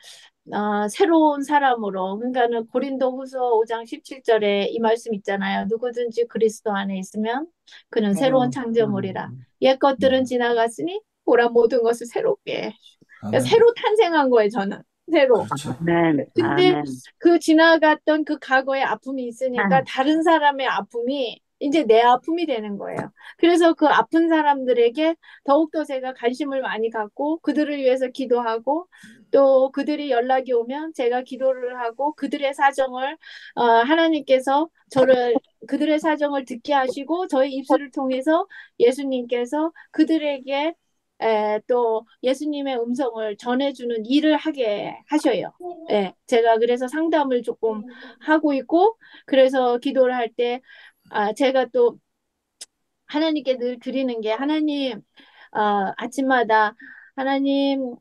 새로운 사람으로 그러니까는 고린도후서 5장 17절에 이 말씀 있잖아요. 누구든지 그리스도 안에 있으면 그는 새로운 새로운 창조물이라. 사람. 옛 것들은 음. 지나갔으니 보라 모든 것을 새롭게 해. 그러니까 아멘. 새로 탄생한 거예요, 저는. 새로. 그렇죠. 아멘. 근데 아멘. 그 지나갔던 그 과거의 아픔이 있으니까 아, 다른 사람의 아픔이 이제 내 아픔이 되는 거예요. 그래서 그 아픈 사람들에게 더욱더 제가 관심을 많이 갖고 그들을 위해서 기도하고 또 그들이 연락이 오면 제가 기도를 하고 그들의 사정을 하나님께서 저를 그들의 사정을 듣게 하시고 저의 입술을 통해서 예수님께서 그들에게 또 예수님의 음성을 전해주는 일을 하게 하셔요. 예, 제가 그래서 상담을 조금 하고 있고, 그래서 기도를 할 때, 제가 또 하나님께 늘 드리는 게, 하나님, 아침마다, 하나님,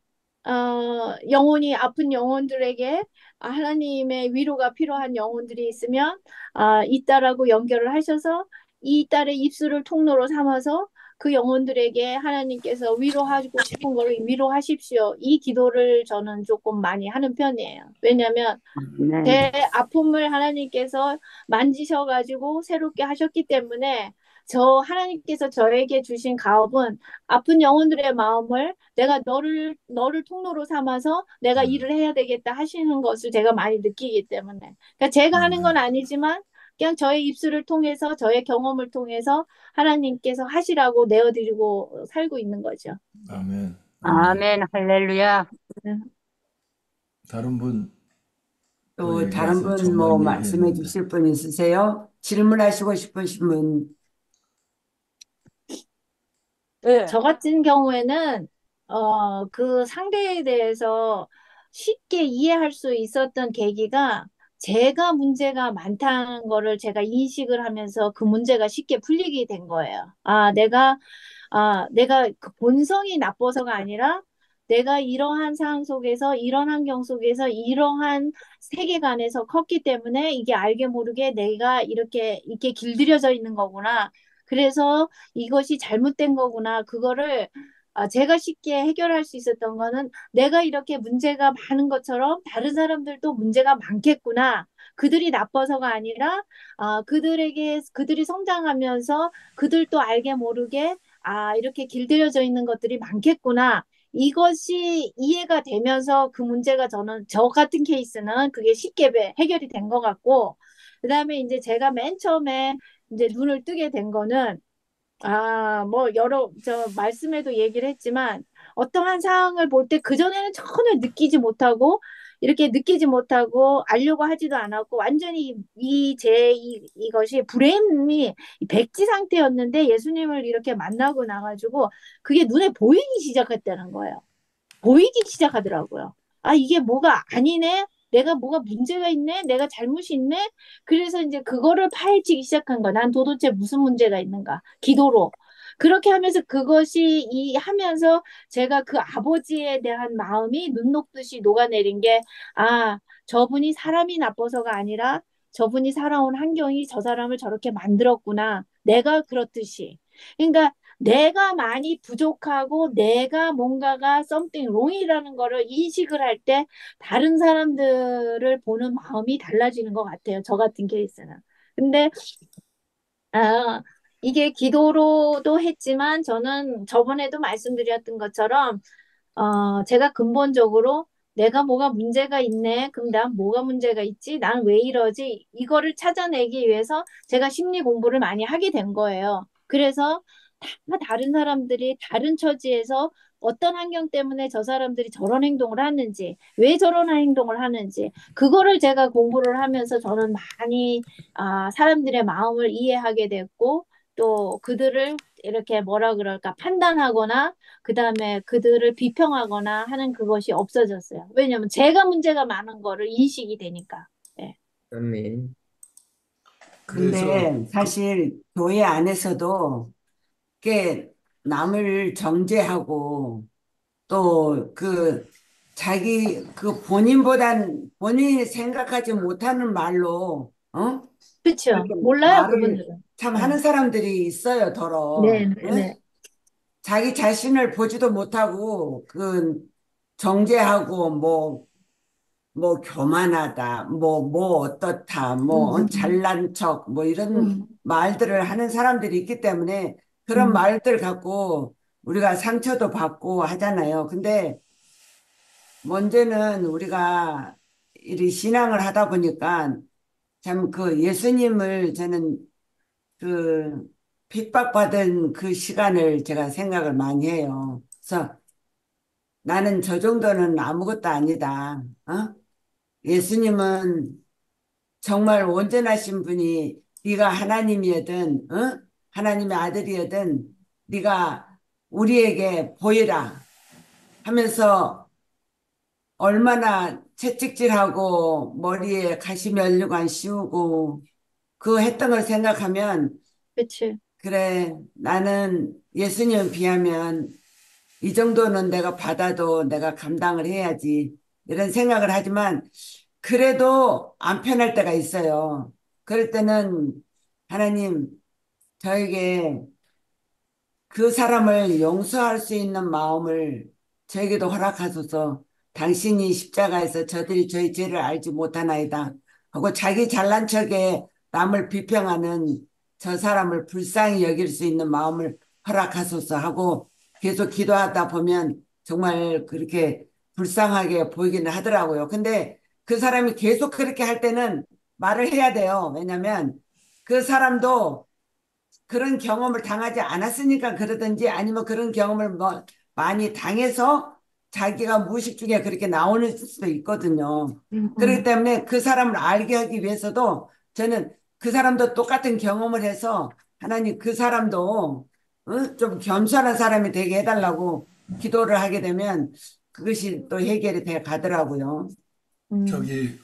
영혼이 아픈 영혼들에게 하나님의 위로가 필요한 영혼들이 있으면, 이 딸하고 연결을 하셔서, 이 딸의 입술을 통로로 삼아서 그 영혼들에게 하나님께서 위로하고 싶은 거를 위로하십시오. 이 기도를 저는 조금 많이 하는 편이에요. 왜냐하면 제 아멘. 아픔을 하나님께서 만지셔가지고 새롭게 하셨기 때문에 저 하나님께서 저에게 주신 가업은 아픈 영혼들의 마음을 내가 너를 통로로 삼아서 내가 일을 해야 되겠다 하시는 것을 제가 많이 느끼기 때문에 그러니까 제가 하는 건 아멘. 아니지만 그냥 저의 입술을 통해서 저의 경험을 통해서 하나님께서 하시라고 내어드리고 살고 있는 거죠. 아멘. 아멘. 아멘. 할렐루야. 다른 분 또 또 다른 얘기하세요. 분 뭐 저만 말씀해 얘기했는데. 주실 분 있으세요? 질문하시고 싶으신 분. 예. 저 같은 경우에는 그 상대에 대해서 쉽게 이해할 수 있었던 계기가 제가 문제가 많다는 거를 제가 인식을 하면서 그 문제가 쉽게 풀리게 된 거예요. 내가 그 본성이 나빠서가 아니라 내가 이러한 상황 속에서, 이런 환경 속에서, 이러한 세계관에서 컸기 때문에 이게 알게 모르게 내가 이렇게 길들여져 있는 거구나. 그래서 이것이 잘못된 거구나. 그거를 제가 쉽게 해결할 수 있었던 거는 내가 이렇게 문제가 많은 것처럼 다른 사람들도 문제가 많겠구나. 그들이 나빠서가 아니라 그들이 성장하면서 그들도 알게 모르게 이렇게 길들여져 있는 것들이 많겠구나. 이것이 이해가 되면서 그 문제가 저 같은 케이스는 그게 쉽게 해결이 된 것 같고, 그다음에 이제 제가 맨 처음에 이제 눈을 뜨게 된 거는 뭐, 저, 말씀에도 얘기를 했지만, 어떠한 상황을 볼 때 그전에는 전혀 이렇게 느끼지 못하고, 알려고 하지도 않았고, 완전히 이것이 불행이 백지 상태였는데, 예수님을 이렇게 만나고 나가지고, 그게 눈에 보이기 시작했다는 거예요. 보이기 시작하더라고요. 이게 뭐가 아니네? 내가 뭐가 문제가 있네? 내가 잘못이 있네? 그래서 이제 그거를 파헤치기 시작한 거야. 난 도대체 무슨 문제가 있는가? 기도로. 그렇게 하면서 하면서 제가 그 아버지에 대한 마음이 눈 녹듯이 녹아내린 게, 저분이 사람이 나빠서가 아니라 저분이 살아온 환경이 저 사람을 저렇게 만들었구나. 내가 그렇듯이. 그러니까 내가 많이 부족하고 내가 뭔가가 something wrong이라는 거를 인식을 할 때 다른 사람들을 보는 마음이 달라지는 것 같아요. 저 같은 케이스는. 근데 아, 이게 기도로도 했지만 저는 저번에도 말씀드렸던 것처럼 제가 근본적으로 내가 뭐가 문제가 있네. 그럼 난 뭐가 문제가 있지? 난 왜 이러지? 이거를 찾아내기 위해서 제가 심리 공부를 많이 하게 된 거예요. 그래서 다 다른 사람들이 다른 처지에서 어떤 환경 때문에 저 사람들이 저런 행동을 하는지, 왜 저런 행동을 하는지, 그거를 제가 공부를 하면서 저는 많이 사람들의 마음을 이해하게 됐고, 또 그들을 이렇게 뭐라 그럴까 판단하거나 그다음에 그들을 비평하거나 하는 그것이 없어졌어요. 왜냐면 제가 문제가 많은 거를 인식이 되니까. 예. 아멘. 그래서 근데 사실 교회 안에서도 꽤 남을 정죄하고 또 그 자기 그 본인이 생각하지 못하는 말로 그렇죠. 그렇게 몰라요, 말을 그분들은. 참 예. 하는 사람들이 있어요, 네, 더러. 네, 네. 자기 자신을 보지도 못하고 그 정죄하고 뭐 교만하다, 뭐 어떻다, 음, 잘난 척, 뭐 이런 음, 말들을 하는 사람들이 있기 때문에 그런 음, 말들 갖고 우리가 상처도 받고 하잖아요. 근데 문제는 우리가 이 신앙을 하다 보니까 참 그 예수님을 저는 그 핍박받은 그 시간을 제가 생각을 많이 해요. 그래서 나는 저 정도는 아무것도 아니다. 예수님은 정말 온전하신 분이 네가 하나님이든 하나님의 아들이든 네가 우리에게 보이라 하면서 얼마나 채찍질하고 머리에 가시면류관 씌우고 그 했던 걸 생각하면 그치. 그래 나는 예수님에 비하면 이 정도는 내가 받아도 내가 감당을 해야지 이런 생각을 하지만 그래도 안 편할 때가 있어요. 그럴 때는 하나님 저에게 그 사람을 용서할 수 있는 마음을 저에게도 허락하소서. 당신이 십자가에서 저들이 저희 죄를 알지 못하나이다 하고 자기 잘난 척에 남을 비평하는 저 사람을 불쌍히 여길 수 있는 마음을 허락하소서 하고 계속 기도하다 보면 정말 그렇게 불쌍하게 보이기는 하더라고요. 근데 그 사람이 계속 그렇게 할 때는 말을 해야 돼요. 왜냐면 그 사람도 그런 경험을 당하지 않았으니까 그러든지 아니면 그런 경험을 많이 당해서 자기가 무의식 중에 그렇게 나오는 수도 있거든요. 음, 그렇기 음, 때문에 그 사람을 알게 하기 위해서도 저는 그 사람도 똑같은 경험을 해서 하나님 그 사람도 좀 겸손한 사람이 되게 해달라고 기도를 하게 되면 그것이 또 해결이 돼 가더라고요. 음, 저기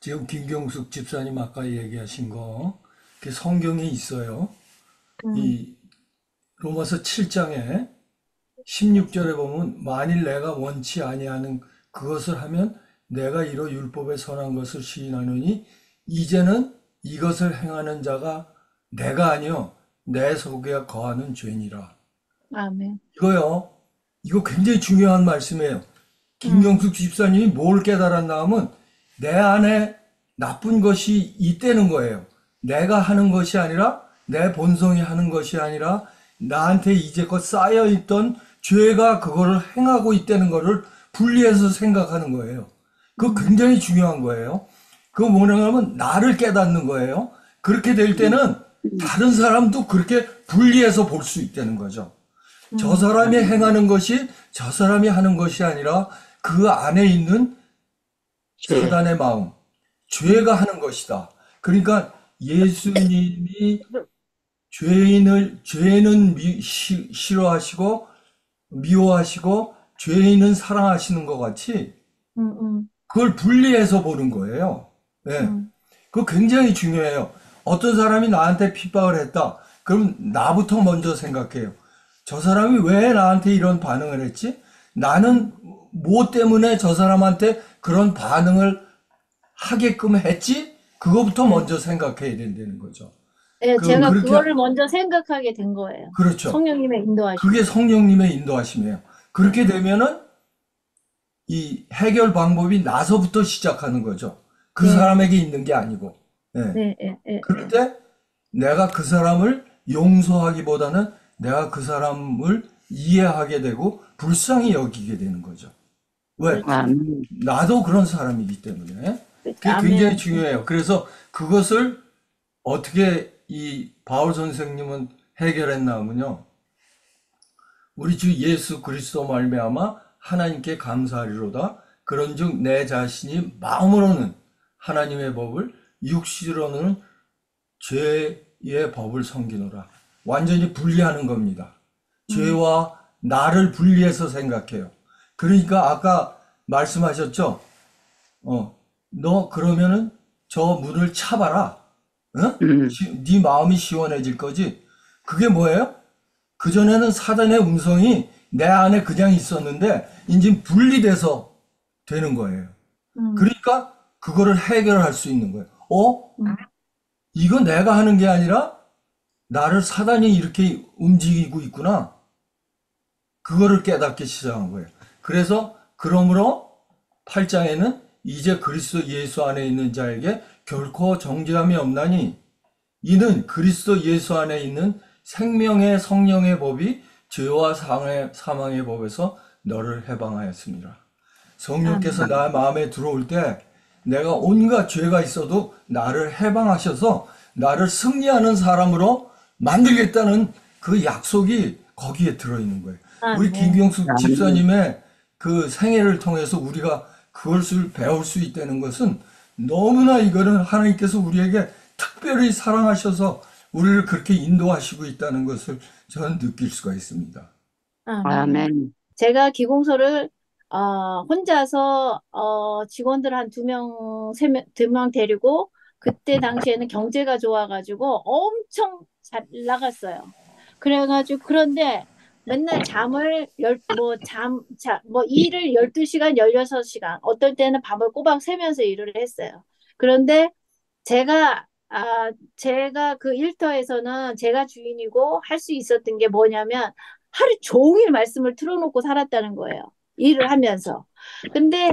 지금 김경숙 집사님 아까 얘기하신 거, 그 성경에 있어요. 음, 이 로마서 7장에 16절에 보면 만일 내가 원치 아니하는 그것을 하면 내가 이로 율법에 선한 것을 시인하노니 이제는 이것을 행하는 자가 내가 아니요 내 속에 거하는 죄니라. 아멘. 이거요. 이거 굉장히 중요한 말씀이에요. 음, 김경숙 집사님이 뭘 깨달았나 하면 내 안에 나쁜 것이 있다는 거예요. 내가 하는 것이 아니라 내 본성이 하는 것이 아니라 나한테 이제껏 쌓여있던 죄가 그거를 행하고 있다는 거를 분리해서 생각하는 거예요. 그거 굉장히 중요한 거예요. 그거 뭐냐면 나를 깨닫는 거예요. 그렇게 될 때는 다른 사람도 그렇게 분리해서 볼 수 있다는 거죠. 저 사람이 행하는 것이 저 사람이 하는 것이 아니라 그 안에 있는 사단의 마음, 죄가 하는 것이다. 그러니까 예수님이 죄는 싫어하시고 미워하시고 죄인은 사랑하시는 것 같이 음, 음, 그걸 분리해서 보는 거예요. 예. 음, 그거 굉장히 중요해요. 어떤 사람이 나한테 핍박을 했다. 그럼 나부터 먼저 생각해요. 저 사람이 왜 나한테 이런 반응을 했지? 나는 뭐 때문에 저 사람한테 그런 반응을 하게끔 했지? 그거부터 네. 먼저 생각해야 된다는 거죠. 네, 제가 그렇게, 그거를 먼저 생각하게 된 거예요. 그렇죠. 성령님의 그게 인도하심으로. 성령님의 인도하심이에요. 그렇게 네, 되면은 이 해결 방법이 나서부터 시작하는 거죠. 그 네, 사람에게 있는 게 아니고. 예. 네, 네, 네, 그럴 네. 때 내가 그 사람을 용서하기보다는 내가 그 사람을 이해하게 되고 불쌍히 여기게 되는 거죠. 왜? 그렇죠. 아멘. 나도 그런 사람이기 때문에. 그렇죠. 그게 굉장히 아멘. 중요해요. 그래서 그것을 어떻게 이 바울 선생님은 해결했나 하면요. 우리 주 예수 그리스도 말미암아 하나님께 감사하리로다. 그런즉 내 자신이 마음으로는 하나님의 법을 육시로는 죄의 법을 섬기노라. 완전히 분리하는 겁니다. 음, 죄와 나를 분리해서 생각해요. 그러니까 아까 말씀하셨죠? 너 그러면은 저 문을 차봐라. 응? 음, 네 마음이 시원해질 거지. 그게 뭐예요? 그전에는 사단의 음성이 내 안에 그냥 있었는데 이제 분리돼서 되는 거예요. 음, 그러니까 그거를 해결할 수 있는 거예요. 음. 이거 내가 하는 게 아니라 나를 사단이 이렇게 움직이고 있구나. 그거를 깨닫기 시작한 거예요. 그래서 그러므로 8장에는 이제 그리스도 예수 안에 있는 자에게 결코 정죄함이 없나니 이는 그리스도 예수 안에 있는 생명의 성령의 법이 죄와 사망의 법에서 너를 해방하였습니다. 성령께서 아멘. 나 마음에 들어올 때 내가 온갖 죄가 있어도 나를 해방하셔서 나를 승리하는 사람으로 만들겠다는 그 약속이 거기에 들어있는 거예요. 우리 아멘. 김경숙 아멘. 집사님의 그 생애를 통해서 우리가 그것을 배울 수 있다는 것은 너무나 이거는 하나님께서 우리에게 특별히 사랑하셔서 우리를 그렇게 인도하시고 있다는 것을 저는 느낄 수가 있습니다. 아멘. 아멘. 제가 기공소를 혼자서 직원들 한 두 명 데리고 그때 당시에는 경제가 좋아가지고 엄청 잘 나갔어요. 그래가지고 그런데 맨날 잠을 뭐 일을 12시간, 16시간 어떨 때는 밤을 꼬박 새면서 일을 했어요. 그런데 제가 그 일터에서는 제가 주인이고 할 수 있었던 게 뭐냐면 하루 종일 말씀을 틀어놓고 살았다는 거예요. 일을 하면서. 근데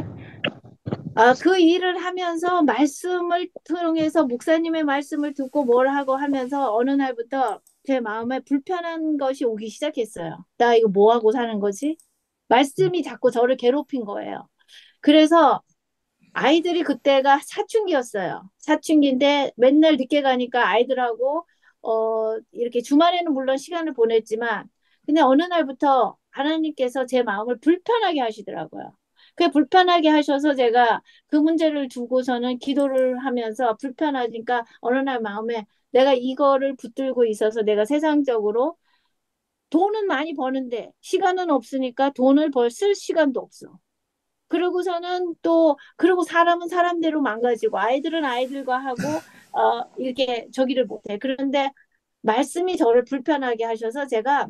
그 일을 하면서 말씀을 통해서 목사님의 말씀을 듣고 뭘 하고 하면서 어느 날부터 제 마음에 불편한 것이 오기 시작했어요. 나 이거 뭐 하고 사는 거지? 말씀이 자꾸 저를 괴롭힌 거예요. 그래서 아이들이 그때가 사춘기였어요. 사춘기인데 맨날 늦게 가니까 아이들하고 이렇게 주말에는 물론 시간을 보냈지만 근데 어느 날부터 하나님께서 제 마음을 불편하게 하시더라고요. 그 불편하게 하셔서 제가 그 문제를 두고서는 기도를 하면서 불편하니까 어느 날 마음에 내가 이거를 붙들고 있어서 내가 세상적으로 돈은 많이 버는데 시간은 없으니까 돈을 쓸 시간도 없어. 그러고서는 또 그리고 사람은 사람대로 망가지고 아이들은 아이들과 하고 이렇게 저기를 못해. 그런데 말씀이 저를 불편하게 하셔서 제가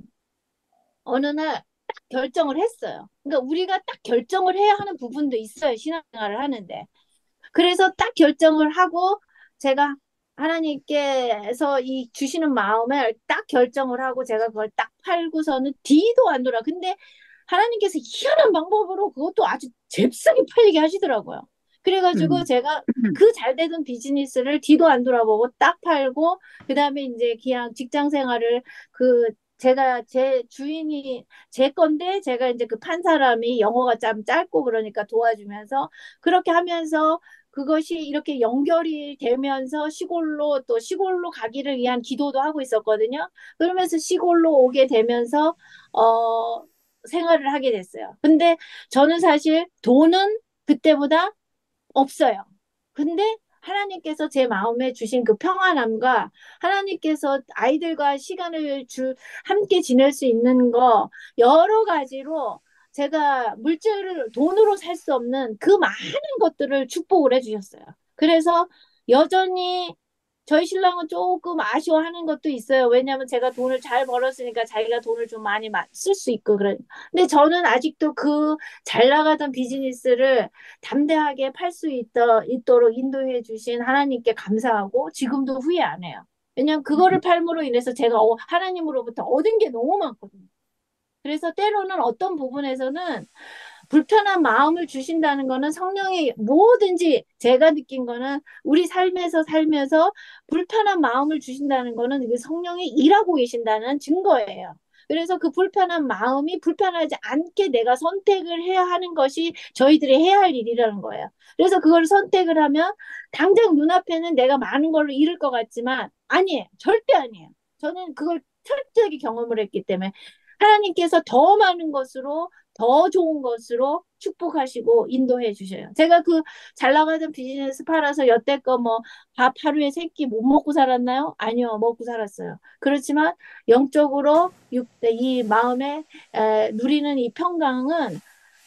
어느 날 딱 결정을 했어요. 그러니까 우리가 딱 결정을 해야 하는 부분도 있어요. 신앙생활을 하는데. 그래서 딱 결정을 하고 제가 하나님께서 이 주시는 마음에 딱 결정을 하고 제가 그걸 딱 팔고서는 뒤도 안 돌아. 근데 하나님께서 희한한 방법으로 그것도 아주 잽싸게 팔리게 하시더라고요. 그래가지고 음, 제가 그 잘 되던 비즈니스를 뒤도 안 돌아보고 딱 팔고 그다음에 이제 그냥 직장 생활을 그 제가 제 주인이 제 건데 제가 이제 그 판 사람이 영어가 좀 짧고 그러니까 도와주면서 그렇게 하면서 그것이 이렇게 연결이 되면서 시골로 또 시골로 가기를 위한 기도도 하고 있었거든요. 그러면서 시골로 오게 되면서 어, 생활을 하게 됐어요. 근데 저는 사실 돈은 그때보다 없어요. 근데 하나님께서 제 마음에 주신 그 평안함과 하나님께서 아이들과 함께 지낼 수 있는 거 여러 가지로 제가 물질을 돈으로 살 수 없는 그 많은 것들을 축복을 해주셨어요. 그래서 여전히 저희 신랑은 조금 아쉬워하는 것도 있어요. 왜냐하면 제가 돈을 잘 벌었으니까 자기가 돈을 좀 많이 쓸 수 있고 그래. 근데 저는 아직도 그 잘 나가던 비즈니스를 담대하게 팔 수 있도록 인도해 주신 하나님께 감사하고 지금도 후회 안 해요. 왜냐하면 그거를 팔므로 인해서 제가 하나님으로부터 얻은 게 너무 많거든요. 그래서 때로는 어떤 부분에서는 불편한 마음을 주신다는 거는 성령이 뭐든지 제가 느낀 거는 우리 삶에서 살면서 불편한 마음을 주신다는 거는 그 성령이 일하고 계신다는 증거예요. 그래서 그 불편한 마음이 불편하지 않게 내가 선택을 해야 하는 것이 저희들이 해야 할 일이라는 거예요. 그래서 그걸 선택을 하면 당장 눈앞에는 내가 많은 걸로 잃을 것 같지만 아니에요. 절대 아니에요. 저는 그걸 철저하게 경험을 했기 때문에 하나님께서 더 많은 것으로 더 좋은 것으로 축복하시고 인도해 주셔요. 제가 그 잘 나가던 비즈니스 팔아서 여태껏 뭐 밥 하루에 세 끼 못 먹고 살았나요? 아니요, 먹고 살았어요. 그렇지만 영적으로 이 마음에 누리는 이 평강은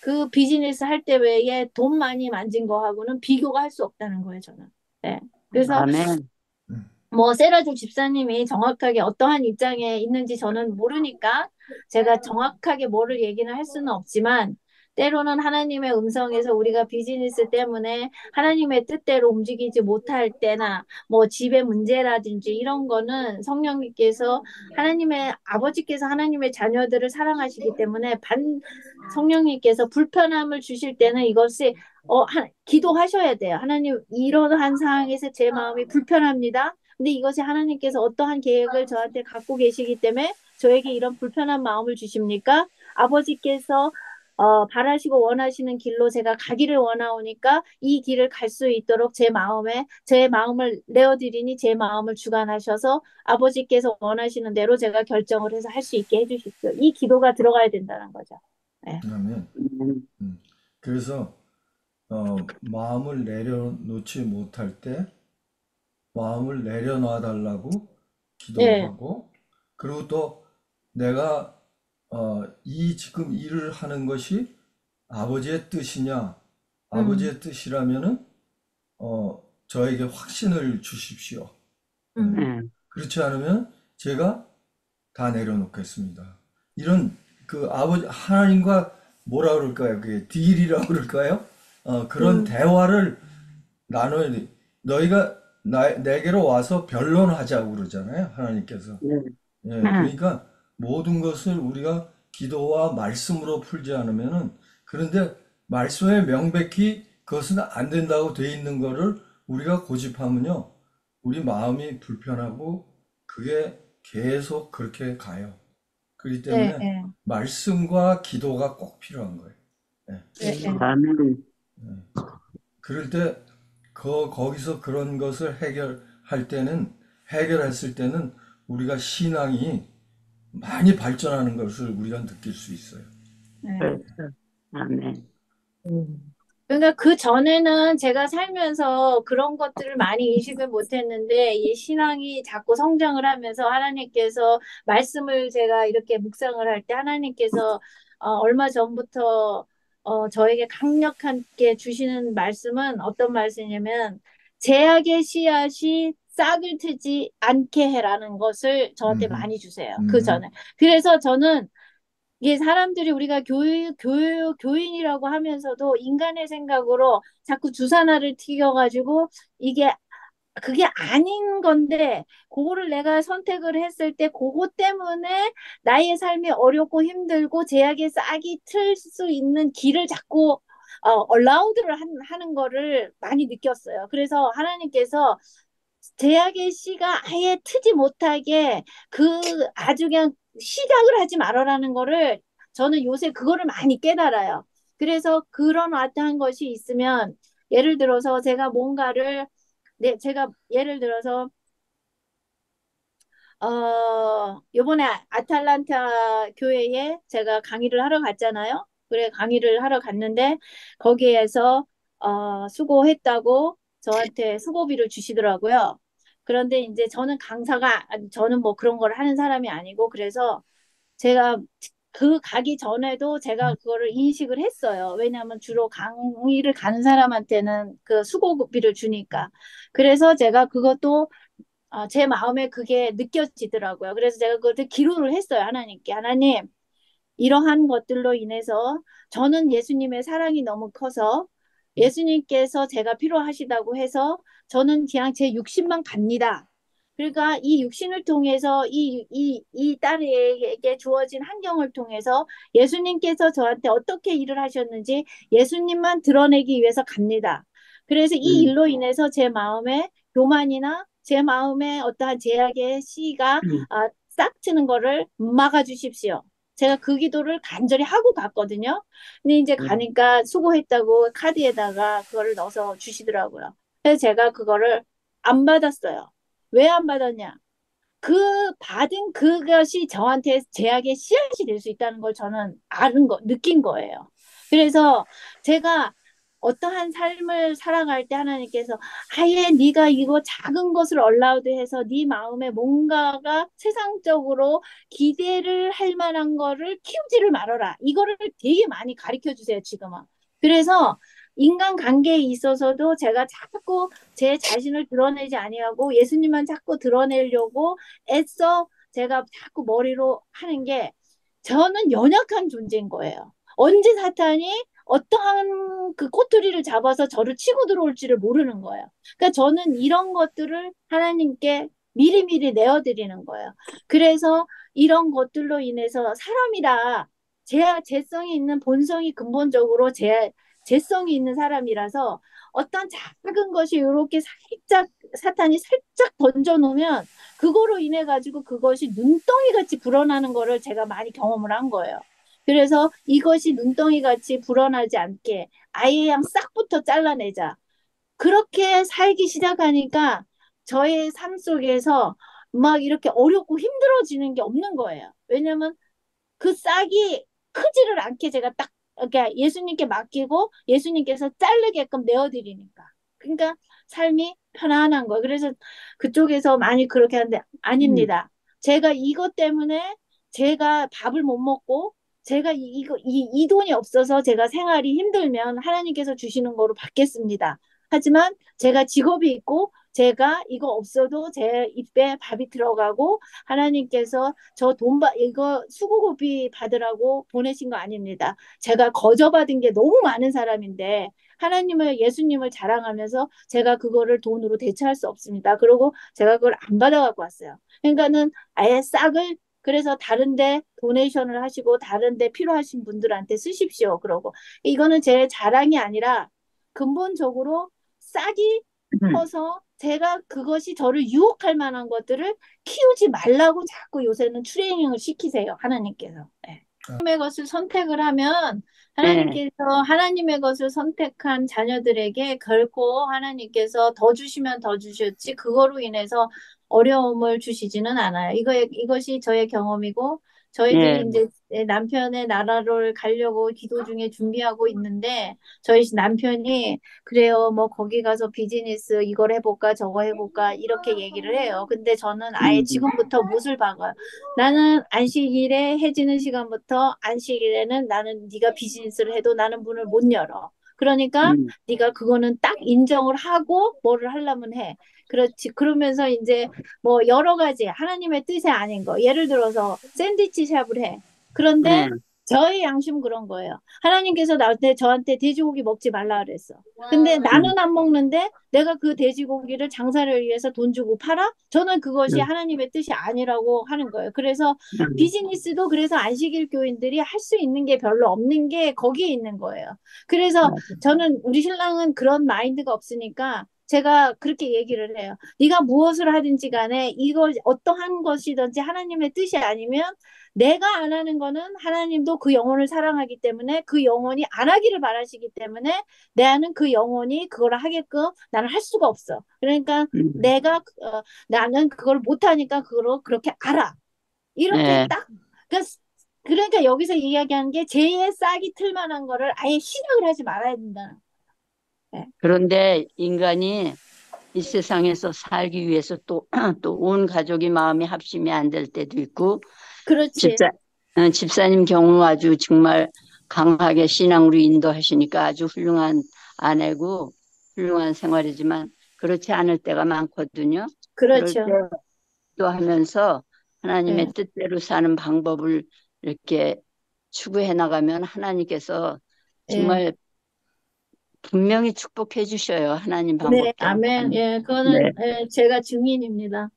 그 비즈니스 할 때 외에 돈 많이 만진 거하고는 비교가 할 수 없다는 거예요, 저는. 네. 그래서 아멘. 음, 뭐 세라죽 집사님이 정확하게 어떠한 입장에 있는지 저는 모르니까 제가 정확하게 뭐를 얘기는 할 수는 없지만 때로는 하나님의 음성에서 우리가 비즈니스 때문에 하나님의 뜻대로 움직이지 못할 때나 뭐 집의 문제라든지 이런 거는 성령님께서 하나님의 아버지께서 하나님의 자녀들을 사랑하시기 때문에 성령님께서 불편함을 주실 때는 이것이 기도하셔야 돼요. 하나님 이러한 상황에서 제 마음이 불편합니다. 근데 이것이 하나님께서 어떠한 계획을 저한테 갖고 계시기 때문에 저에게 이런 불편한 마음을 주십니까? 아버지께서 바라시고 원하시는 길로 제가 가기를 원하오니까 이 길을 갈 수 있도록 제 마음을 내어드리니 제 마음을 주관하셔서 아버지께서 원하시는 대로 제가 결정을 해서 할 수 있게 해주십시오. 이 기도가 들어가야 된다는 거죠. 네. 아멘. 아멘. 그래서 마음을 내려놓지 못할 때 마음을 내려놔 달라고 네. 기도하고, 그리고 또 내가 이 지금 일을 하는 것이 아버지의 뜻이냐, 음, 아버지의 뜻이라면은 저에게 확신을 주십시오. 예. 음, 네. 그렇지 않으면 제가 다 내려놓겠습니다. 이런 그 아버지 하나님과 뭐라 그럴까요? 그게 딜이라고 그럴까요? 그런 음, 대화를 나눠야 돼. 너희가 내게로 와서 변론하자고 그러잖아요. 하나님께서. 네. 예, 네. 그러니까 모든 것을 우리가 기도와 말씀으로 풀지 않으면은, 그런데 말씀에 명백히 그것은 안 된다고 돼 있는 거를 우리가 고집하면요, 우리 마음이 불편하고 그게 계속 그렇게 가요. 그렇기 네, 때문에 네, 말씀과 기도가 꼭 필요한 거예요. 예. 네, 네. 아멘. 그럴 때 거기서 그런 것을 해결했을 때는 우리가 신앙이 많이 발전하는 것을 우리가 느낄 수 있어요. 네. 그래서 아멘. 그러니까 그 전에는 제가 살면서 그런 것들을 많이 인식을 못했는데 이 신앙이 자꾸 성장을 하면서 하나님께서 말씀을 제가 이렇게 묵상을 할 때 하나님께서 얼마 전부터 저에게 강력하게 주시는 말씀은 어떤 말씀이냐면 제약의 씨앗이 싹을 트지 않게 해라는 것을 저한테 음흠, 많이 주세요. 그 음흠, 전에. 그래서 저는 이게 사람들이 우리가 교인이라고 하면서도 인간의 생각으로 자꾸 주사나를 튀겨가지고 이게 그게 아닌 건데 그거를 내가 선택을 했을 때 그거 때문에 나의 삶이 어렵고 힘들고 제약의 싹이 틀 수 있는 길을 자꾸 얼라우드를 하는 거를 많이 느꼈어요. 그래서 하나님께서 제약의 씨가 아예 트지 못하게 그 아주 그냥 시작을 하지 말아라는 거를 저는 요새 그거를 많이 깨달아요. 그래서 그런 어떠한 것이 있으면 예를 들어서 제가 뭔가를 제가 예를 들어서 요번에 아탈란타 교회에 제가 강의를 하러 갔잖아요. 그래, 강의를 하러 갔는데, 거기에서, 수고했다고 저한테 수고비를 주시더라고요. 그런데 이제 저는 뭐 그런 걸 하는 사람이 아니고, 그래서 제가 그 가기 전에도 제가 그거를 인식을 했어요. 왜냐하면 주로 강의를 가는 사람한테는 그 수고비를 주니까. 그래서 제가 그것도 제 마음에 그게 느껴지더라고요. 그래서 제가 그것을 기도를 했어요. 하나님께. 하나님, 이러한 것들로 인해서 저는 예수님의 사랑이 너무 커서 예수님께서 제가 필요하시다고 해서 저는 그냥 제 육신만 갑니다. 그러니까 이 육신을 통해서 이 딸에게 주어진 환경을 통해서 예수님께서 저한테 어떻게 일을 하셨는지 예수님만 드러내기 위해서 갑니다. 그래서 이 음, 일로 인해서 제 마음에 교만이나 제 마음에 어떠한 제약의 씨가 음, 싹 트는 거를 막아 주십시오. 제가 그 기도를 간절히 하고 갔거든요. 근데 이제 음, 가니까 수고했다고 카드에다가 그거를 넣어서 주시더라고요. 그래서 제가 그거를 안 받았어요. 왜 안 받았냐? 그 받은 그것이 저한테 제약의 씨앗이 될 수 있다는 걸 저는 느낀 거예요. 그래서 제가 어떠한 삶을 살아갈 때 하나님께서 아예 네가 이거 작은 것을 얼라우드해서 네 마음에 뭔가가 세상적으로 기대를 할 만한 거를 키우지를 말아라. 이거를 되게 많이 가르쳐 주세요, 지금은. 그래서 인간 관계에 있어서도 제가 자꾸 제 자신을 드러내지 아니하고 예수님만 자꾸 드러내려고 애써 제가 자꾸 머리로 하는 게 저는 연약한 존재인 거예요. 언제 사탄이 어떠한 그 꼬투리를 잡아서 저를 치고 들어올지를 모르는 거예요. 그러니까 저는 이런 것들을 하나님께 미리미리 내어드리는 거예요. 그래서 이런 것들로 인해서 사람이라 재성이 있는 본성이 근본적으로 재성이 있는 사람이라서 어떤 작은 것이 이렇게 살짝 사탄이 살짝 던져놓으면 그거로 인해 가지고 그것이 눈덩이 같이 불어나는 거를 제가 많이 경험을 한 거예요. 그래서 이것이 눈덩이 같이 불어나지 않게 아예 그냥 싹부터 잘라내자. 그렇게 살기 시작하니까 저의 삶 속에서 막 이렇게 어렵고 힘들어지는 게 없는 거예요. 왜냐면 그 싹이 크지를 않게 제가 딱 그러니까 예수님께 맡기고 예수님께서 자르게끔 내어드리니까. 그러니까 삶이 편안한 거예요. 그래서 그쪽에서 많이 그렇게 하는데 음, 아닙니다. 제가 이것 때문에 제가 밥을 못 먹고 제가 이 돈이 없어서 제가 생활이 힘들면 하나님께서 주시는 거로 받겠습니다. 하지만 제가 직업이 있고 제가 이거 없어도 제 입에 밥이 들어가고 하나님께서 이거 수고고비 받으라고 보내신 거 아닙니다. 제가 거저받은 게 너무 많은 사람인데 하나님을 예수님을 자랑하면서 제가 그거를 돈으로 대체할 수 없습니다. 그리고 제가 그걸 안 받아갖고 왔어요. 그러니까는 아예 싹을 그래서 다른데 도네이션을 하시고 다른데 필요하신 분들한테 쓰십시오. 그러고 이거는 제 자랑이 아니라 근본적으로 싹이 음. 커서 제가 그것이 저를 유혹할 만한 것들을 키우지 말라고 자꾸 요새는 트레이닝을 시키세요. 하나님께서. 네. 하나님의 것을 선택을 하면 예, 하나님께서 하나님의 것을 선택한 자녀들에게 결코 하나님께서 더 주시면 더 주셨지 그거로 인해서 어려움을 주시지는 않아요. 이것이 저의 경험이고 저희들이 예, 이제 남편의 나라를 가려고 기도 중에 준비하고 있는데 저희 남편이 그래요. 뭐 거기 가서 비즈니스 이걸 해볼까 저거 해볼까 이렇게 얘기를 해요. 근데 저는 아예 음, 지금부터 못을 박아요. 나는 안식일에 해지는 시간부터 안식일에는 나는 네가 비즈니스를 해도 나는 문을 못 열어. 그러니까 음, 네가 그거는 딱 인정을 하고 뭐를 하려면 해. 그렇지. 그러면서 이제 뭐 여러 가지 하나님의 뜻이 아닌 거. 예를 들어서 샌드위치 샵을 해. 그런데 예, 저의 양심은 그런 거예요. 하나님께서 나한테 저한테 돼지고기 먹지 말라 그랬어. 근데 음, 나는 안 먹는데 내가 그 돼지고기를 장사를 위해서 돈 주고 팔아? 저는 그것이 음, 하나님의 뜻이 아니라고 하는 거예요. 그래서 음. 비즈니스도 그래서 안식일 교인들이 할 수 있는 게 별로 없는 게 거기에 있는 거예요. 그래서 맞아. 저는 우리 신랑은 그런 마인드가 없으니까 제가 그렇게 얘기를 해요. 네가 무엇을 하든지 간에 이거 어떠한 것이든지 하나님의 뜻이 아니면 내가 안 하는 거는 하나님도 그 영혼을 사랑하기 때문에 그 영혼이 안 하기를 바라시기 때문에 나는 그 영혼이 그걸 하게끔 나는 할 수가 없어. 그러니까 음, 내가 나는 그걸 못하니까 그걸 그렇게 알아. 이렇게 예. 딱 그러니까, 그러니까 여기서 이야기하는 게 제의 싹이 틀 만한 거를 아예 시작을 하지 말아야 된다. 네. 그런데 인간이 이 세상에서 살기 위해서 또, 또 온 가족이 마음이 합심이 안 될 때도 있고, 그렇지. 집사, 집사님 경우 아주 정말 강하게 신앙으로 인도하시니까 아주 훌륭한 아내고 훌륭한 생활이지만 그렇지 않을 때가 많거든요. 그럴 때 그렇죠. 기도하면서 예, 하나님의 뜻대로 사는 방법을 이렇게 추구해 나가면 하나님께서 예. 정말 분명히 축복해 주셔요. 하나님 네, 방법대로 아멘. 하면. 예, 네, 그거는 제가 증인입니다.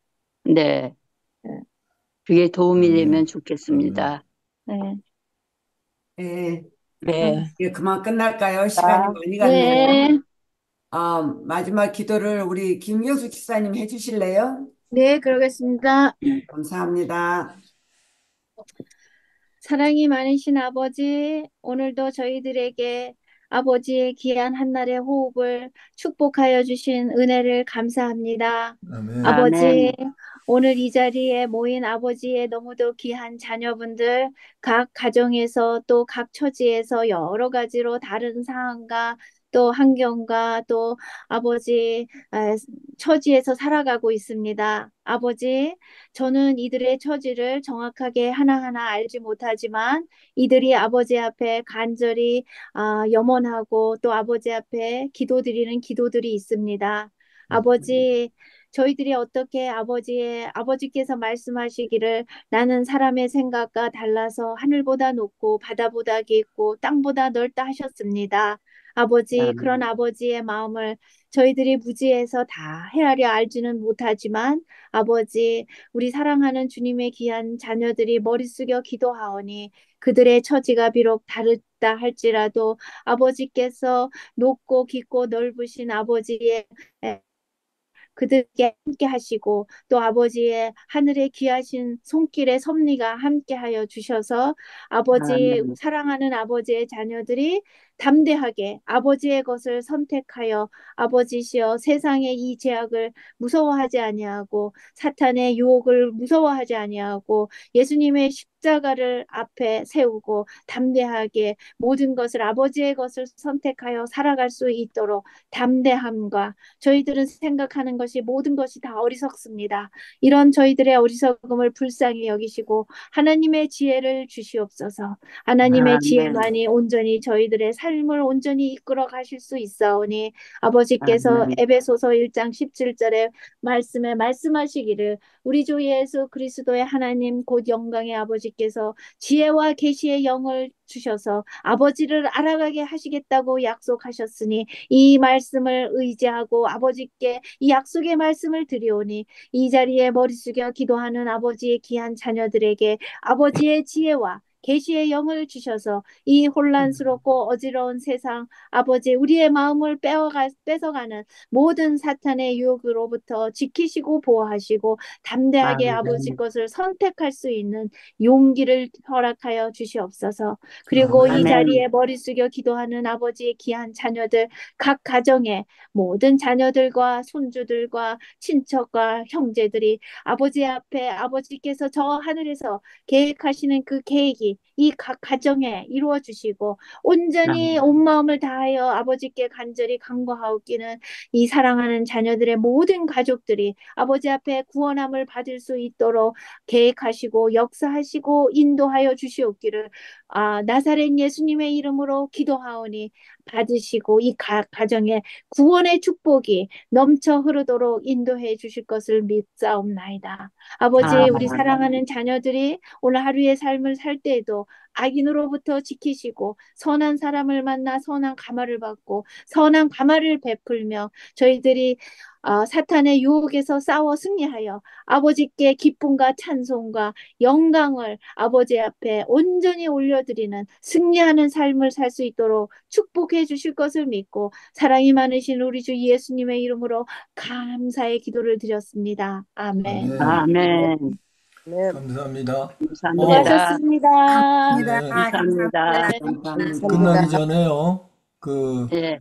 네. 예, 그게 도움이 되면 아멘. 아멘. 좋겠습니다. 네. 예, 네. 이제 그만 끝날까요? 시간이 자, 많이 갔네요. 네, 마지막 기도를 우리 김효수 집사님 해주실래요? 네, 그러겠습니다. 감사합니다. 사랑이 많으신 아버지, 오늘도 저희들에게 아버지의 귀한 한날의 호흡을 축복하여 주신 은혜를 감사합니다. 아멘. 아버지, 아멘. 오늘 이 자리에 모인 아버지의 너무도 귀한 자녀분들, 각 가정에서 또 각 처지에서 여러 가지로 다른 상황과 또 환경과 또 아버지 처지에서 살아가고 있습니다. 아버지, 저는 이들의 처지를 정확하게 하나하나 알지 못하지만 이들이 아버지 앞에 간절히 염원하고 또 아버지 앞에 기도드리는 기도들이 있습니다. 아버지, 저희들이 어떻게 아버지께서 말씀하시기를 나는 사람의 생각과 달라서 하늘보다 높고 바다보다 깊고 땅보다 넓다 하셨습니다. 아버지, 그런 아멘. 아버지의 마음을 저희들이 무지해서 다 헤아려 알지는 못하지만 아버지, 우리 사랑하는 주님의 귀한 자녀들이 머리 숙여 기도하오니 그들의 처지가 비록 다르다 할지라도 아버지께서 높고 깊고 넓으신 아버지의 그들께 함께 하시고 또 아버지의 하늘에 귀하신 손길의 섭리가 함께하여 주셔서 아버지 아멘. 사랑하는 아버지의 자녀들이 담대하게 아버지의 것을 선택하여 아버지시여 세상의 이 죄악을 무서워하지 아니하고 사탄의 유혹을 무서워하지 아니하고 예수님의 십자가를 앞에 세우고 담대하게 모든 것을 아버지의 것을 선택하여 살아갈 수 있도록 담대함과 저희들은 생각하는 것이 모든 것이 다 어리석습니다. 이런 저희들의 어리석음을 불쌍히 여기시고 하나님의 지혜를 주시옵소서. 하나님의 아멘. 지혜만이 온전히 저희들의 삶을 온전히 이끌어 가실 수 있사오니 아버지께서 아멘. 에베소서 1장 17절에 말씀에 말씀하시기를 우리 주 예수 그리스도의 하나님 곧 영광의 아버지께서 지혜와 계시의 영을 주셔서 아버지를 알아가게 하시겠다고 약속하셨으니 이 말씀을 의지하고 아버지께 이 약속의 말씀을 드리오니 이 자리에 머리 숙여 기도하는 아버지의 귀한 자녀들에게 아버지의 지혜와 계시의 영을 주셔서 이 혼란스럽고 어지러운 세상 아버지 우리의 마음을 뺏어가는 모든 사탄의 유혹으로부터 지키시고 보호하시고 담대하게 아버지 아멘. 것을 선택할 수 있는 용기를 허락하여 주시옵소서. 그리고 이 아멘. 아멘. 자리에 머리 숙여 기도하는 아버지의 귀한 자녀들 각 가정의 모든 자녀들과 손주들과 친척과 형제들이 아버지 앞에 아버지께서 저 하늘에서 계획하시는 그 계획이 이 각 가정에 이루어 주시고 온전히 아멘. 온 마음을 다하여 아버지께 간절히 간구하옵기는 이 사랑하는 자녀들의 모든 가족들이 아버지 앞에 구원함을 받을 수 있도록 계획하시고 역사하시고 인도하여 주시옵기를 나사렛 예수님의 이름으로 기도하오니 받으시고 이 가정에 구원의 축복이 넘쳐 흐르도록 인도해 주실 것을 믿사옵나이다. 아버지, 우리 아멘. 사랑하는 자녀들이 오늘 하루의 삶을 살 때에도 악인으로부터 지키시고 선한 사람을 만나 선한 감화를 받고 선한 감화를 베풀며 저희들이 사탄의 유혹에서 싸워 승리하여 아버지께 기쁨과 찬송과 영광을 아버지 앞에 온전히 올려드리는 승리하는 삶을 살 수 있도록 축복해 주실 것을 믿고 사랑이 많으신 우리 주 예수님의 이름으로 감사의 기도를 드렸습니다. 아멘. 아멘. 아멘. 네, 감사합니다. 어, 감사합니다. 수고하셨습니다. 감사합니다. 네. 감사합니다. 네. 감사합니다. 감사합니다. 끝나기 감사합니다. 전에요. 그 예.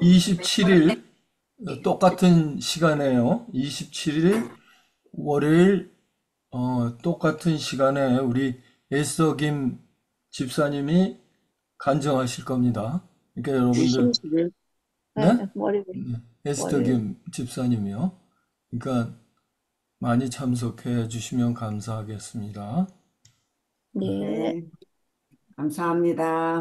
27일 똑같은 시간에요. 27일 월요일 똑같은 시간에 우리 에스더 김 집사님이 간증하실 겁니다. 그러니까 여러분들 20일. 네, 네? 월요일. 에스더 월요일. 김 집사님이요. 그러니까 많이 참석해 주시면 감사하겠습니다. 네. 네, 감사합니다.